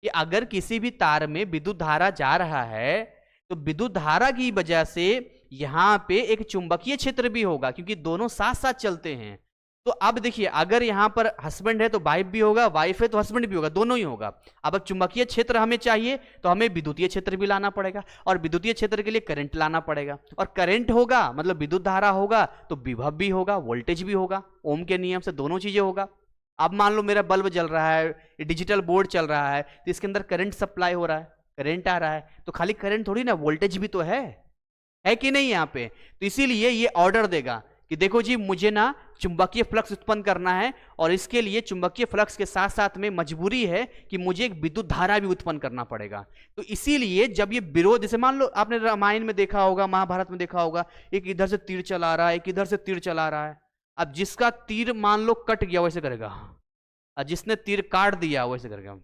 कि अगर किसी भी तार में विद्युत धारा जा रहा है तो विद्युत धारा की वजह से यहां पे एक चुंबकीय क्षेत्र भी होगा, क्योंकि दोनों साथ साथ चलते हैं। तो अब देखिए अगर यहां पर हस्बैंड है तो वाइफ भी होगा, वाइफ है तो हस्बैंड भी होगा, दोनों ही होगा। अब चुंबकीय क्षेत्र हमें चाहिए तो हमें विद्युतीय क्षेत्र भी लाना पड़ेगा, और विद्युतीय क्षेत्र के लिए करंट लाना पड़ेगा, और करंट होगा मतलब विद्युत धारा होगा तो विभव भी होगा, वोल्टेज भी होगा। ओम के नियम से दोनों चीजें होगा। अब मान लो मेरा बल्ब जल रहा है, डिजिटल बोर्ड चल रहा है, तो इसके अंदर करंट सप्लाई हो रहा है, करंट आ रहा है, तो खाली करंट थोड़ी ना, वोल्टेज भी तो है कि नहीं यहाँ पे। तो इसीलिए ये ऑर्डर देगा कि देखो जी मुझे ना चुंबकीय फ्लक्स उत्पन्न करना है, और इसके लिए चुंबकीय फ्लक्स के साथ साथ में मजबूरी है कि मुझे एक विद्युत धारा भी उत्पन्न करना पड़ेगा। तो इसीलिए जब ये विरोध, जैसे मान लो आपने रामायण में देखा होगा, महाभारत में देखा होगा, एक इधर से तीर चला रहा है, एक इधर से तीर चला रहा है। अब जिसका तीर मान लो कट गया वैसे करेगा, और जिसने तीर काट दिया वैसे करेगा।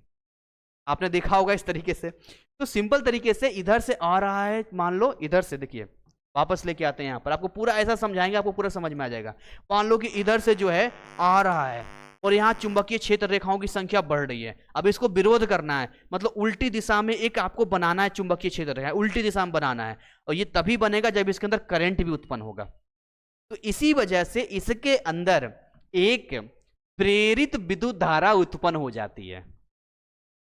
आपने देखा होगा इस तरीके से। तो सिंपल तरीके से इधर से आ रहा है, मान लो इधर से, देखिए वापस लेके आते हैं यहाँ पर, आपको पूरा ऐसा समझाएंगे, आपको पूरा समझ में आ जाएगा। मान लो कि इधर से जो है आ रहा है और यहाँ चुंबकीय क्षेत्र रेखाओं की संख्या बढ़ रही है। अब इसको विरोध करना है, मतलब उल्टी दिशा में एक आपको बनाना है चुंबकीय क्षेत्र रेखा, उल्टी दिशा में बनाना है, और ये तभी बनेगा जब इसके अंदर करंट भी उत्पन्न होगा। तो इसी वजह से इसके अंदर एक प्रेरित विद्युत धारा उत्पन्न हो जाती है।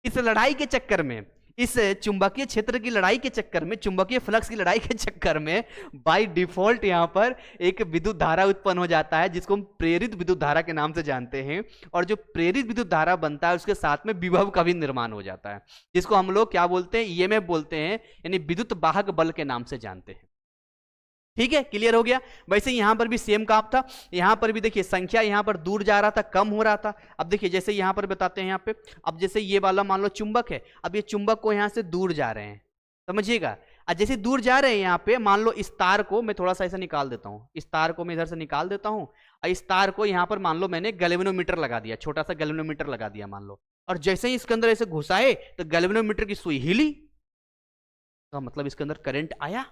इस लड़ाई के चक्कर में, इस चुंबकीय क्षेत्र की लड़ाई के चक्कर में, चुंबकीय फ्लक्स की लड़ाई के चक्कर में बाय डिफॉल्ट यहां पर एक विद्युत धारा उत्पन्न हो जाता है, जिसको हम प्रेरित विद्युत धारा के नाम से जानते हैं। और जो प्रेरित विद्युत धारा बनता है उसके साथ में विभव का भी निर्माण हो जाता है, जिसको हम लोग क्या बोलते हैं, ईएमएफ बोलते हैं, यानी विद्युत वाहक बल के नाम से जानते हैं। ठीक है, क्लियर हो गया। वैसे यहां पर भी सेम काम था, यहां पर भी देखिए संख्या यहां पर दूर जा रहा था, कम हो रहा था। अब देखिए जैसे यहां पर बताते हैं, यहां पे अब जैसे ये वाला मान लो चुंबक है, अब ये चुंबक को यहां से दूर जा रहे हैं, समझिएगा। अब जैसे दूर जा रहे हैं यहां पे, मान लो इस तार को मैं थोड़ा सा ऐसा निकाल देता हूं, इस तार को मैं इधर से निकाल देता हूं, और इस तार को यहां पर मान लो मैंने गैल्वेनोमीटर लगा दिया, छोटा सा गैल्वेनोमीटर लगा दिया मान लो, और जैसे ही इसके अंदर ऐसे घुसाए तो गैल्वेनोमीटर की सुई हिली, तो मतलब इसके अंदर करंट आया।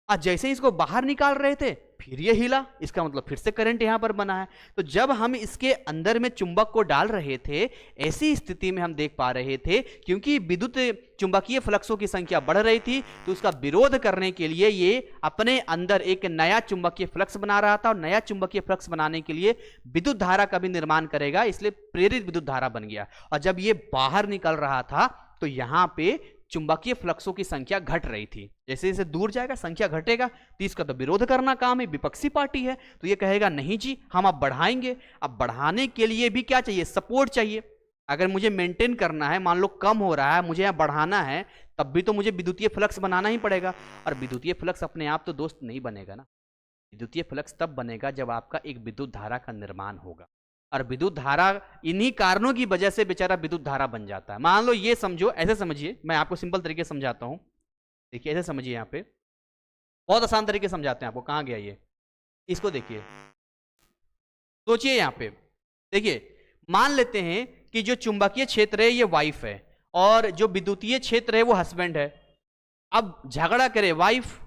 और जैसे ही इसको बाहर निकाल रहे थे फिर ये हिला, इसका मतलब फिर से करंट यहां पर बना है। तो जब हम इसके अंदर में चुंबक को डाल रहे थे, ऐसी स्थिति में हम देख पा रहे थे क्योंकि विद्युत चुंबकीय फ्लक्सों की संख्या बढ़ रही थी, तो उसका विरोध करने के लिए ये अपने अंदर एक नया चुंबकीय फ्लक्स बना रहा था, और नया चुंबकीय फ्लक्स बनाने के लिए विद्युत धारा का भी निर्माण करेगा, इसलिए प्रेरित विद्युत धारा बन गया। और जब ये बाहर निकल रहा था तो यहां पे चुंबकीय फ्लक्सों की संख्या घट रही थी। जैसे जैसे दूर जाएगा संख्या घटेगा, तो इसका तो विरोध करना काम है, विपक्षी पार्टी है, तो ये कहेगा नहीं जी हम अब बढ़ाएंगे। अब बढ़ाने के लिए भी क्या चाहिए, सपोर्ट चाहिए। अगर मुझे मेंटेन करना है, मान लो कम हो रहा है, मुझे यहाँ बढ़ाना है, तब भी तो मुझे विद्युतीय फ्लक्स बनाना ही पड़ेगा। और विद्युतीय फ्लक्स अपने आप तो दोस्त नहीं बनेगा ना, विद्युतीय फ्लक्स तब बनेगा जब आपका एक विद्युत धारा का निर्माण होगा, और विद्युत धारा इन्हीं कारणों की वजह से बेचारा विद्युत धारा बन जाता है। मान लो ये समझो, ऐसे समझिए, मैं आपको सिंपल तरीके से समझाता हूं। देखिए ऐसे समझिए, यहाँ पे बहुत आसान तरीके से समझाते हैं आपको। कहां गया ये, इसको देखिए, सोचिए यहाँ पे। देखिए मान लेते हैं कि जो चुंबकीय क्षेत्र है ये वाइफ है, और जो विद्युतीय क्षेत्र है वो हस्बैंड है। अब झगड़ा करे वाइफ,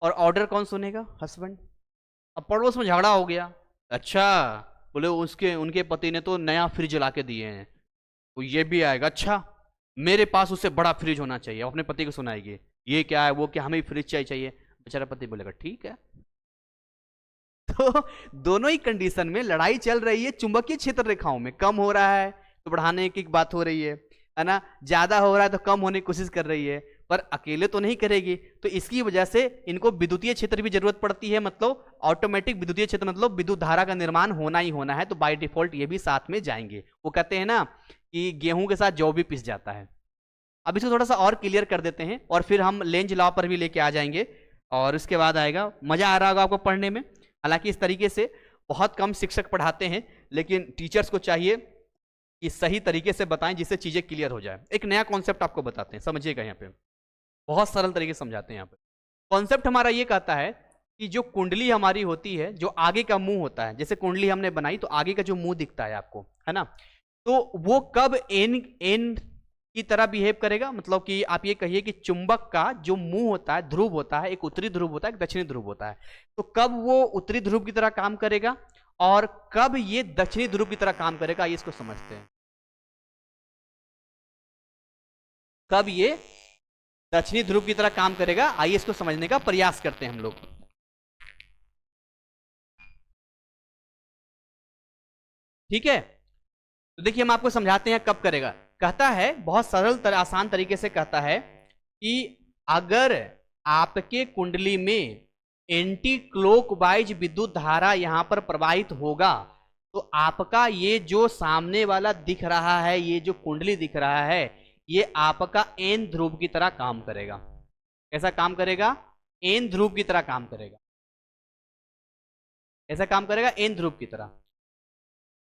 और ऑर्डर कौन सुनेगा, हस्बैंड। अब पड़ोस में झगड़ा हो गया, अच्छा बोले उसके उनके पति ने तो नया फ्रिज ला के दिए हैं, तो ये भी आएगा, अच्छा मेरे पास उससे बड़ा फ्रिज होना चाहिए। अपने पति को सुनाएगी, ये क्या है वो क्या, हमें फ्रिज चाहिए। बेचारा पति बोलेगा ठीक है। तो दोनों ही कंडीशन में लड़ाई चल रही है, चुंबकीय क्षेत्र रेखाओं में कम हो रहा है तो बढ़ाने की बात हो रही है ना, ज्यादा हो रहा है तो कम होने की कोशिश कर रही है, पर अकेले तो नहीं करेगी। तो इसकी वजह से इनको विद्युतीय क्षेत्र भी जरूरत पड़ती है, मतलब ऑटोमेटिक विद्युतीय क्षेत्र, मतलब विद्युत धारा का निर्माण होना ही होना है, तो बाय डिफॉल्ट ये भी साथ में जाएंगे। वो कहते हैं ना कि गेहूं के साथ जौ भी पिस जाता है। अब इसको थोड़ा सा और क्लियर कर देते हैं, और फिर हम लेंज लॉ पर भी लेके आ जाएंगे, और उसके बाद आएगा मजा आ रहा होगा आपको पढ़ने में। हालांकि इस तरीके से बहुत कम शिक्षक पढ़ाते हैं, लेकिन टीचर्स को चाहिए कि सही तरीके से बताएं जिससे चीजें क्लियर हो जाए। एक नया कॉन्सेप्ट आपको बताते हैं, समझिएगा। यहाँ पे बहुत सरल तरीके से समझाते हैं। यहाँ पे कॉन्सेप्ट हमारा ये कहता है कि जो कुंडली हमारी होती है, जो आगे का मुंह होता है, जैसे कुंडली हमने बनाई तो आगे का जो मुंह दिखता है आपको, है ना, तो वो कब एन की तरह बिहेव करेगा। मतलब कि आप ये कहिए कि चुंबक का जो मुंह होता है, ध्रुव होता है, एक उत्तरी ध्रुव होता है, एक दक्षिणी ध्रुव होता है, तो कब वो उत्तरी ध्रुव की तरह काम करेगा और कब ये दक्षिणी ध्रुव की तरह काम करेगा, ये इसको समझते हैं। कब ये दक्षिणी ध्रुव की तरह काम करेगा, आइए इसको समझने का प्रयास करते हैं हम लोग। ठीक है, तो देखिए हम आपको समझाते हैं कब करेगा। कहता है बहुत सरल आसान तरीके से कहता है कि अगर आपके कुंडली में एंटी क्लॉकवाइज विद्युत धारा यहां पर प्रवाहित होगा, तो आपका ये जो सामने वाला दिख रहा है, ये जो कुंडली दिख रहा है, ये आपका एन ध्रुव की तरह काम करेगा। कैसा काम करेगा, एन ध्रुव की तरह काम करेगा। ऐसा काम करेगा एन ध्रुव की तरह।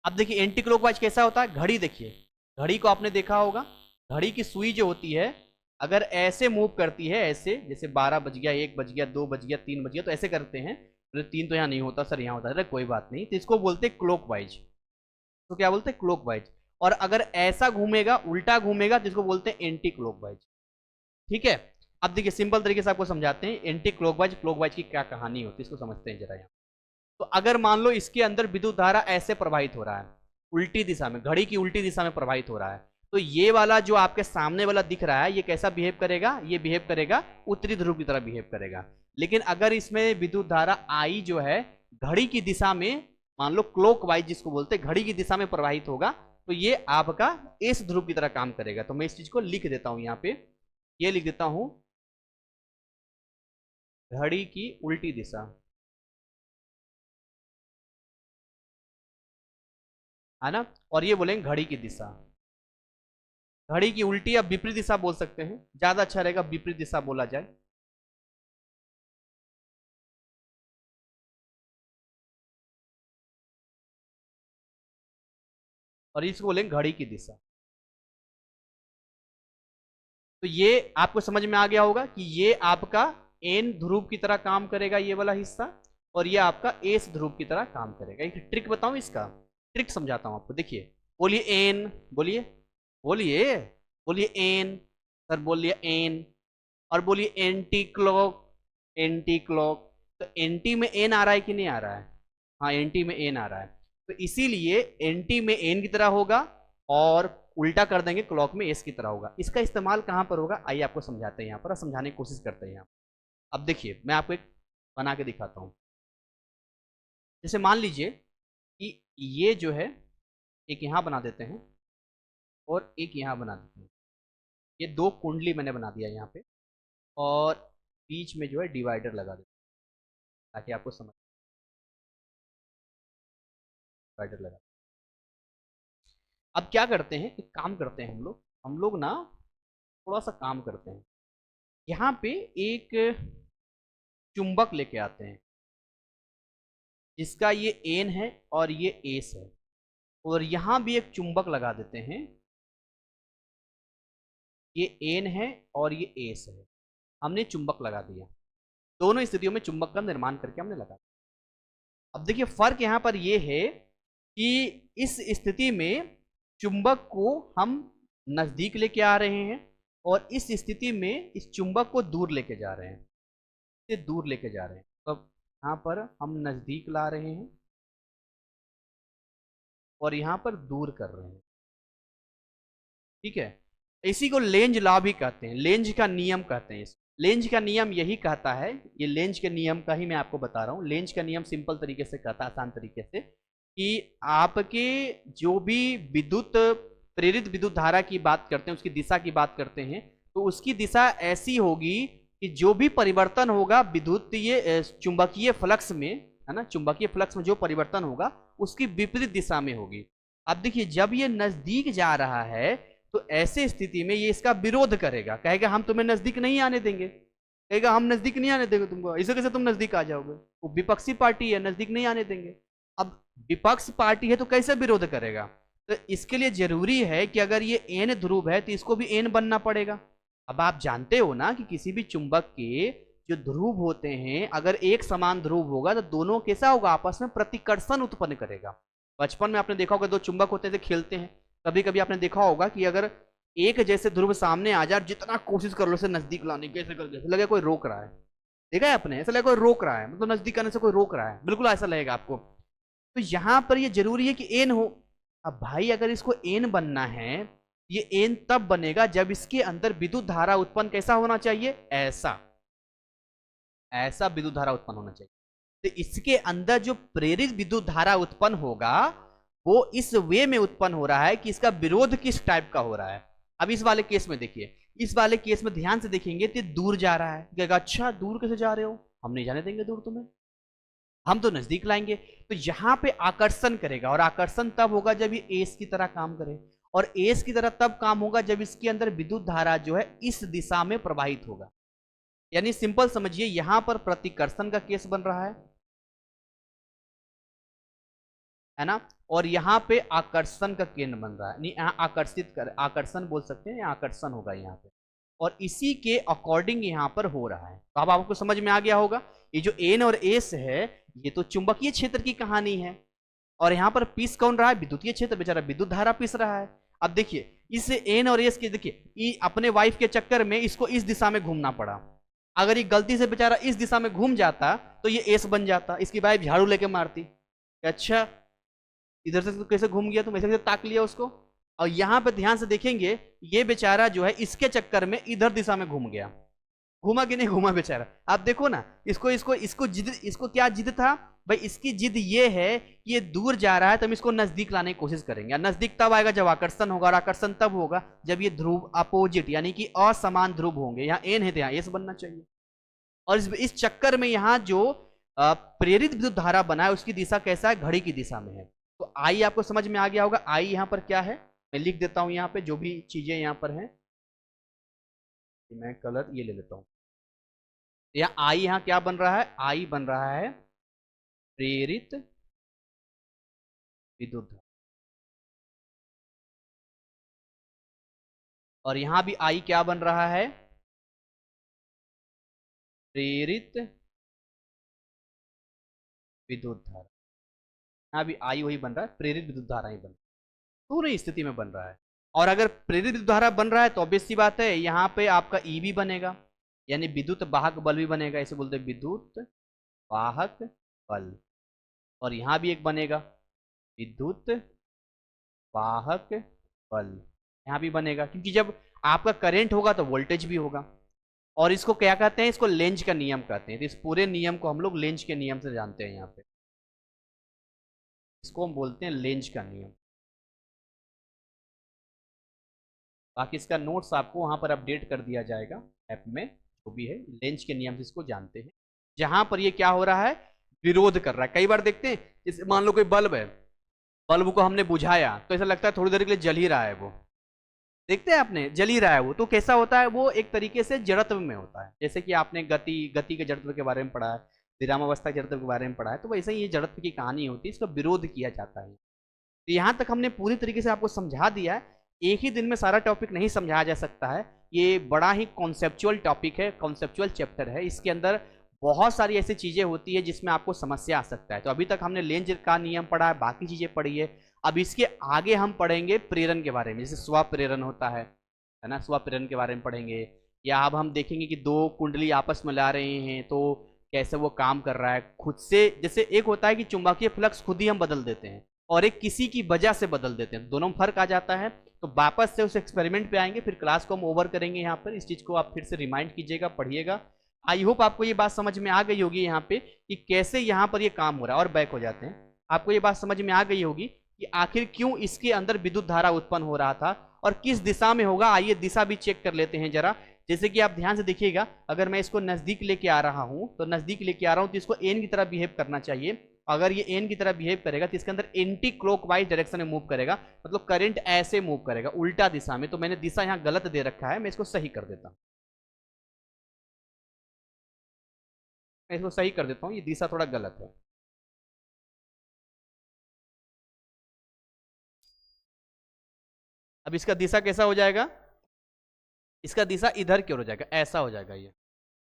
अब देखिए एंटी क्लॉकवाइज कैसा होता है, घड़ी देखिए, घड़ी को आपने देखा होगा, घड़ी की सुई जो होती है अगर ऐसे मूव करती है, ऐसे जैसे 12 बज गया, 1 बज गया, 2 बज गया, 3 बज गया, तो ऐसे करते हैं। तो 3 तो यहाँ नहीं होता सर, यहाँ होता है, कोई बात नहीं, तो इसको बोलते हैं क्लॉकवाइज। तो क्या बोलते हैं, क्लॉकवाइज। और अगर ऐसा घूमेगा, उल्टा घूमेगा, तो इसको बोलते हैं एंटी क्लॉकवाइज। ठीक है, अब देखिए सिंपल तरीके से आपको समझाते हैं एंटी क्लॉकवाइज क्लॉकवाइज की क्या कहानी होती है, इसको समझते हैं जरा यहाँ। तो अगर मान लो इसके अंदर विद्युत धारा ऐसे प्रवाहित हो रहा है, उल्टी दिशा में, घड़ी की उल्टी दिशा में प्रवाहित हो रहा है, तो ये वाला जो आपके सामने वाला दिख रहा है, ये कैसा बिहेव करेगा, ये बिहेव करेगा उत्तरी ध्रुव की तरह बिहेव करेगा। लेकिन अगर इसमें विद्युत धारा आई जो है घड़ी की दिशा में, मान लो क्लॉकवाइज जिसको बोलते हैं, घड़ी की दिशा में प्रवाहित होगा, तो ये आपका एस ध्रुव की तरह काम करेगा। तो मैं इस चीज को लिख देता हूं यहाँ पे, ये लिख देता हूं घड़ी की उल्टी दिशा, है ना, और ये बोलेंगे घड़ी की दिशा। घड़ी की उल्टी या विपरीत दिशा बोल सकते हैं, ज्यादा अच्छा रहेगा विपरीत दिशा बोला जाए। और इसको बोलेंगे घड़ी की दिशा। तो ये आपको समझ में आ गया होगा कि ये आपका एन ध्रुव की तरह काम करेगा, ये वाला हिस्सा, और ये आपका एस ध्रुव की तरह काम करेगा। एक ट्रिक बताऊं, इसका ट्रिक समझाता हूं आपको। देखिए बोलिए एन, बोलिए बोलिए बोलिए एन, सर बोलिए एन, और बोलिए एंटी क्लॉक एंटी क्लॉक। तो एंटी में एन आ रहा है कि नहीं आ रहा है? हाँ, एंटी में एन आ रहा है, तो इसीलिए एंटी में एन की तरह होगा और उल्टा कर देंगे क्लॉक में एस की तरह होगा। इसका इस्तेमाल कहां पर होगा, आइए आपको समझाते हैं यहाँ पर, समझाने की कोशिश करते हैं यहाँ पर। अब देखिए मैं आपको एक बना के दिखाता हूँ। जैसे मान लीजिए कि ये जो है एक यहाँ बना देते हैं और एक यहाँ बना देते हैं। ये दो कुंडली मैंने बना दिया यहाँ पे, और बीच में जो है डिवाइडर लगा देते हैं ताकि आपको समझ, डिवाइडर लगा। अब क्या करते हैं, एक काम करते हैं हम लोग ना थोड़ा सा काम करते हैं। यहाँ पे एक चुंबक लेके आते हैं जिसका ये एन है और ये एस है, और यहाँ भी एक चुंबक लगा देते हैं, ये एन है और ये एस है। हमने चुंबक लगा दिया, दोनों स्थितियों में चुंबक का निर्माण करके हमने लगा दिया। अब देखिए फर्क यहाँ पर ये है कि इस स्थिति में चुंबक को हम नजदीक लेके आ रहे हैं, और इस स्थिति में इस चुंबक को दूर लेके जा रहे हैं, इसे दूर लेके जा रहे हैं। तो यहाँ पर हम नजदीक ला रहे हैं और यहाँ पर दूर कर रहे हैं, ठीक है। इसी को लेंज लॉ भी कहते हैं, लेंज का नियम कहते हैं। लेंज का नियम यही कहता है, ये लेंज के नियम का ही मैं आपको बता रहा हूं। लेंज का नियम सिंपल तरीके से कहता है, आसान तरीके से, कि आपके जो भी विद्युत प्रेरित विद्युत धारा की बात करते हैं, उसकी दिशा की बात करते हैं, तो उसकी दिशा ऐसी होगी कि जो भी परिवर्तन होगा विद्युतीय चुंबकीय फ्लक्स में, है ना, चुंबकीय फ्लक्स में जो परिवर्तन होगा उसकी विपरीत दिशा में होगी। अब देखिए जब ये नजदीक जा रहा है तो ऐसे स्थिति में ये इसका विरोध करेगा, कहेगा हम तुम्हें नजदीक नहीं आने देंगे, कहेगा हम नजदीक नहीं आने देंगे तुमको, इसे कैसे तुम नजदीक आ जाओगे, वो विपक्षी पार्टी है, नजदीक नहीं आने देंगे। अब विपक्ष पार्टी है तो कैसे विरोध करेगा, तो इसके लिए जरूरी है कि अगर ये एन ध्रुव है तो इसको भी एन बनना पड़ेगा। अब आप जानते हो ना कि किसी भी चुंबक के जो ध्रुव होते हैं, अगर एक समान ध्रुव होगा तो दोनों कैसा होगा, आपस में प्रतिकर्षण उत्पन्न करेगा। बचपन में आपने देखा होगा दो चुंबक होते थे, खेलते हैं, कभी कभी आपने देखा होगा कि अगर एक जैसे ध्रुव सामने आ जाए, जितना कोशिश कर लो उसे नजदीक लाने की, कैसे करके लगे कोई रोक रहा है, देखा है आपने, ऐसा लगे कोई रोक रहा है, मतलब नजदीक आने से कोई रोक रहा है, बिल्कुल ऐसा लगेगा आपको। तो यहां पर ये जरूरी है कि एन हो। अब भाई अगर इसको एन बनना है, ये एन तब बनेगा जब इसके अंदर विद्युत धारा उत्पन्न कैसा होना चाहिए, ऐसा, ऐसा विद्युत धारा उत्पन्न होना चाहिए। तो इसके अंदर जो प्रेरित विद्युत धारा उत्पन्न होगा वो इस वे में उत्पन्न हो रहा है कि इसका विरोध किस टाइप का हो रहा है। अब इस वाले केस में देखिए, इस वाले केस में ध्यान से देखेंगे तो दूर जा रहा है, कहेगा अच्छा दूर कैसे जा रहे हो, हम नहीं जाने देंगे दूर तुम्हें, हम तो नजदीक लाएंगे। तो यहां पे आकर्षण करेगा, और आकर्षण तब होगा जब ये एस की तरह काम करे, और एस की तरह तब काम होगा जब इसके अंदर विद्युत धारा जो है इस दिशा में प्रवाहित होगा। यानी सिंपल समझिए यहां पर प्रतिकर्षण का केस बन रहा है ना, और यहां पे आकर्षण का केंद्र बन रहा है, नहीं यहाँ आकर्षित कर, आकर्षण बोल सकते हैं, आकर्षण होगा यहाँ पे, और इसी के अकॉर्डिंग यहां पर हो रहा है। तो अब आपको समझ में आ गया होगा, ये जो एन और एस है ये तो चुंबकीय क्षेत्र की कहानी है, और यहाँ पर पीस कौन रहा है, विद्युतीय क्षेत्र, बेचारा विद्युत धारा पीस रहा है। अब देखिए इस एन और एस के, देखिए अपने वाइफ के चक्कर में इसको इस दिशा में घूमना पड़ा, अगर ये गलती से बेचारा इस दिशा में घूम जाता तो ये एस बन जाता, इसकी वाइफ झाड़ू लेके मारती, अच्छा इधर से तो कैसे घूम गया, तुम ऐसे कैसे ताक लिया उसको। और यहां पे ध्यान से देखेंगे ये बेचारा जो है इसके चक्कर में इधर दिशा में घूम गया, घूमा कि नहीं घूमा बेचारा। आप देखो ना, इसको इसको इसको जिद, इसको क्या जिद था भाई, इसकी जिद ये है कि ये दूर जा रहा है तो हम इसको नजदीक लाने की कोशिश करेंगे। नजदीक तब आएगा जब आकर्षण होगा, और आकर्षण तब होगा जब ये ध्रुव अपोजिट यानी कि असमान ध्रुव होंगे। यहाँ एन है तो यहाँ एस बनना चाहिए, और इस चक्कर में यहाँ जो प्रेरित विद्युत धारा बना है उसकी दिशा कैसा है, घड़ी की दिशा में है। तो आई आपको समझ में आ गया होगा। आई यहाँ पर क्या है, मैं लिख देता हूं यहाँ पे जो भी चीजें यहाँ पर हैं, मैं कलर ये ले लेता हूं। यहाँ आई यहाँ क्या बन रहा है, आई बन रहा है प्रेरित विद्युत धारा, और यहां भी आई क्या बन रहा है, प्रेरित विद्युत धारा। यहाँ भी आई वही बन रहा है, प्रेरित विद्युत धारा ही बन रहा है, पूरी स्थिति में बन रहा है। और अगर प्रेरित विद्युत धारा बन रहा है तो ऑब्वियस सी बात है यहाँ पे आपका ई भी बनेगा, यानी विद्युत वाहक बल भी बनेगा, इसे बोलते हैं विद्युत वाहक बल। और यहाँ भी एक बनेगा विद्युत वाहक बल, यहाँ भी बनेगा, क्योंकि जब आपका करंट होगा तो वोल्टेज भी होगा। और इसको क्या कहते हैं, इसको लेंज का नियम कहते हैं। तो इस पूरे नियम को हम लोग लेंज के नियम से जानते हैं। यहाँ पे इसको हम बोलते हैं लेंज का नियम। बाकी इसका नोट्स आपको वहां पर अपडेट कर दिया जाएगा ऐप में, जो भी है लेंज के नियम से इसको जानते हैं। जहां पर ये क्या हो रहा है, विरोध कर रहा है। कई बार देखते हैं, जैसे मान लो कोई बल्ब है, बल्ब को हमने बुझाया तो ऐसा लगता है थोड़ी देर के लिए जल ही रहा है, वो देखते हैं आपने, जल ही रहा है वो। तो कैसा होता है, वो एक तरीके से जड़त्व में होता है। जैसे कि आपने गति के जड़त्व के बारे में पढ़ा है, विरामावस्था के जड़त्व के बारे में पढ़ा है, तो वैसे ही ये जड़त्व की कहानी होती है, इसका विरोध किया जाता है। तो यहाँ तक हमने पूरी तरीके से आपको समझा दिया है। एक ही दिन में सारा टॉपिक नहीं समझाया जा सकता है, ये बड़ा ही कॉन्सेप्चुअल टॉपिक है, कॉन्सेप्चुअल चैप्टर है। इसके अंदर बहुत सारी ऐसी चीजें होती है जिसमें आपको समस्या आ सकता है। तो अभी तक हमने लेंज का नियम पढ़ा है, बाकी चीजें पढ़ी है। अब इसके आगे हम पढ़ेंगे प्रेरण के बारे में, जैसे स्वप्रेरण होता है ना, स्वप्रेरण के बारे में पढ़ेंगे। या अब हम देखेंगे कि दो कुंडली आपस में ला रहे हैं तो कैसे वो काम कर रहा है खुद से। जैसे एक होता है कि चुंबकीय फ्लक्स खुद ही हम बदल देते हैं, और एक किसी की वजह से बदल देते हैं, दोनों में फर्क आ जाता है। तो वापस से उस एक्सपेरिमेंट पे आएंगे, फिर क्लास को हम ओवर करेंगे। यहाँ पर इस चीज को आप फिर से रिमाइंड कीजिएगा, पढ़िएगा। आई होप आपको ये बात समझ में आ गई होगी यहाँ पे कि कैसे यहाँ पर ये काम हो रहा है। और बैक हो जाते हैं, आपको ये बात समझ में आ गई होगी कि आखिर क्यों इसके अंदर विद्युत धारा उत्पन्न हो रहा था और किस दिशा में होगा। आइए दिशा भी चेक कर लेते हैं जरा। जैसे कि आप ध्यान से देखिएगा, अगर मैं इसको नजदीक लेके आ रहा हूं, तो नजदीक लेके आ रहा हूं तो इसको एन की तरह बिहेव करना चाहिए। अगर ये एन की तरह बिहेव करेगा तो इसके अंदर एंटी क्लॉकवाइज डायरेक्शन में मूव करेगा, मतलब करंट ऐसे मूव करेगा उल्टा दिशा में। तो मैंने दिशा यहाँ गलत दे रखा है, मैं इसको सही कर देता हूँ। मैं इसको सही कर देता हूँ, ये दिशा थोड़ा गलत है। अब इसका दिशा कैसा हो जाएगा, इसका दिशा इधर की ओर हो जाएगा, ऐसा हो जाएगा। ये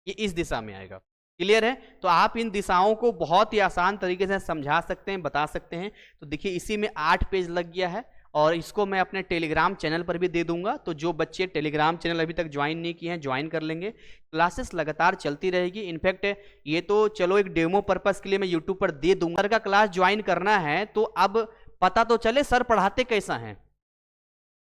इस दिशा में आएगा। क्लियर है। तो आप इन दिशाओं को बहुत ही आसान तरीके से समझा सकते हैं, बता सकते हैं। तो देखिए इसी में 8 पेज लग गया है, और इसको मैं अपने टेलीग्राम चैनल पर भी दे दूंगा। तो जो बच्चे टेलीग्राम चैनल अभी तक ज्वाइन नहीं किए हैं, ज्वाइन कर लेंगे। क्लासेस लगातार चलती रहेगी। इनफैक्ट ये तो चलो एक डेमो पर्पस के लिए मैं यूट्यूब पर दे दूंगा। सर का क्लास ज्वाइन करना है तो अब पता तो चले सर पढ़ाते कैसा है,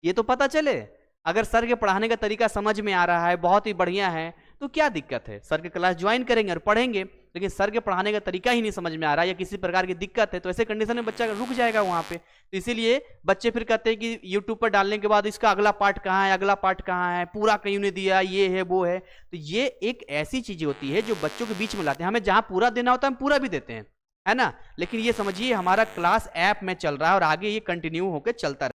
ये तो पता चले। अगर सर के पढ़ाने का तरीका समझ में आ रहा है, बहुत ही बढ़िया है, तो क्या दिक्कत है, सर के क्लास ज्वाइन करेंगे और पढ़ेंगे। लेकिन सर के पढ़ाने का तरीका ही नहीं समझ में आ रहा है या किसी प्रकार की दिक्कत है, तो ऐसे कंडीशन में बच्चा रुक जाएगा वहां पे। तो इसीलिए बच्चे फिर कहते हैं कि यूट्यूब पर डालने के बाद इसका अगला पार्ट कहाँ है, अगला पार्ट कहाँ है, पूरा कहीं नहीं दिया, ये है वो है। तो ये एक ऐसी चीज होती है जो बच्चों के बीच में लाते हैं। हमें जहां पूरा देना होता है हम पूरा भी देते हैं, है ना। लेकिन ये समझिए हमारा क्लास ऐप में चल रहा है और आगे ये कंटिन्यू होकर चलता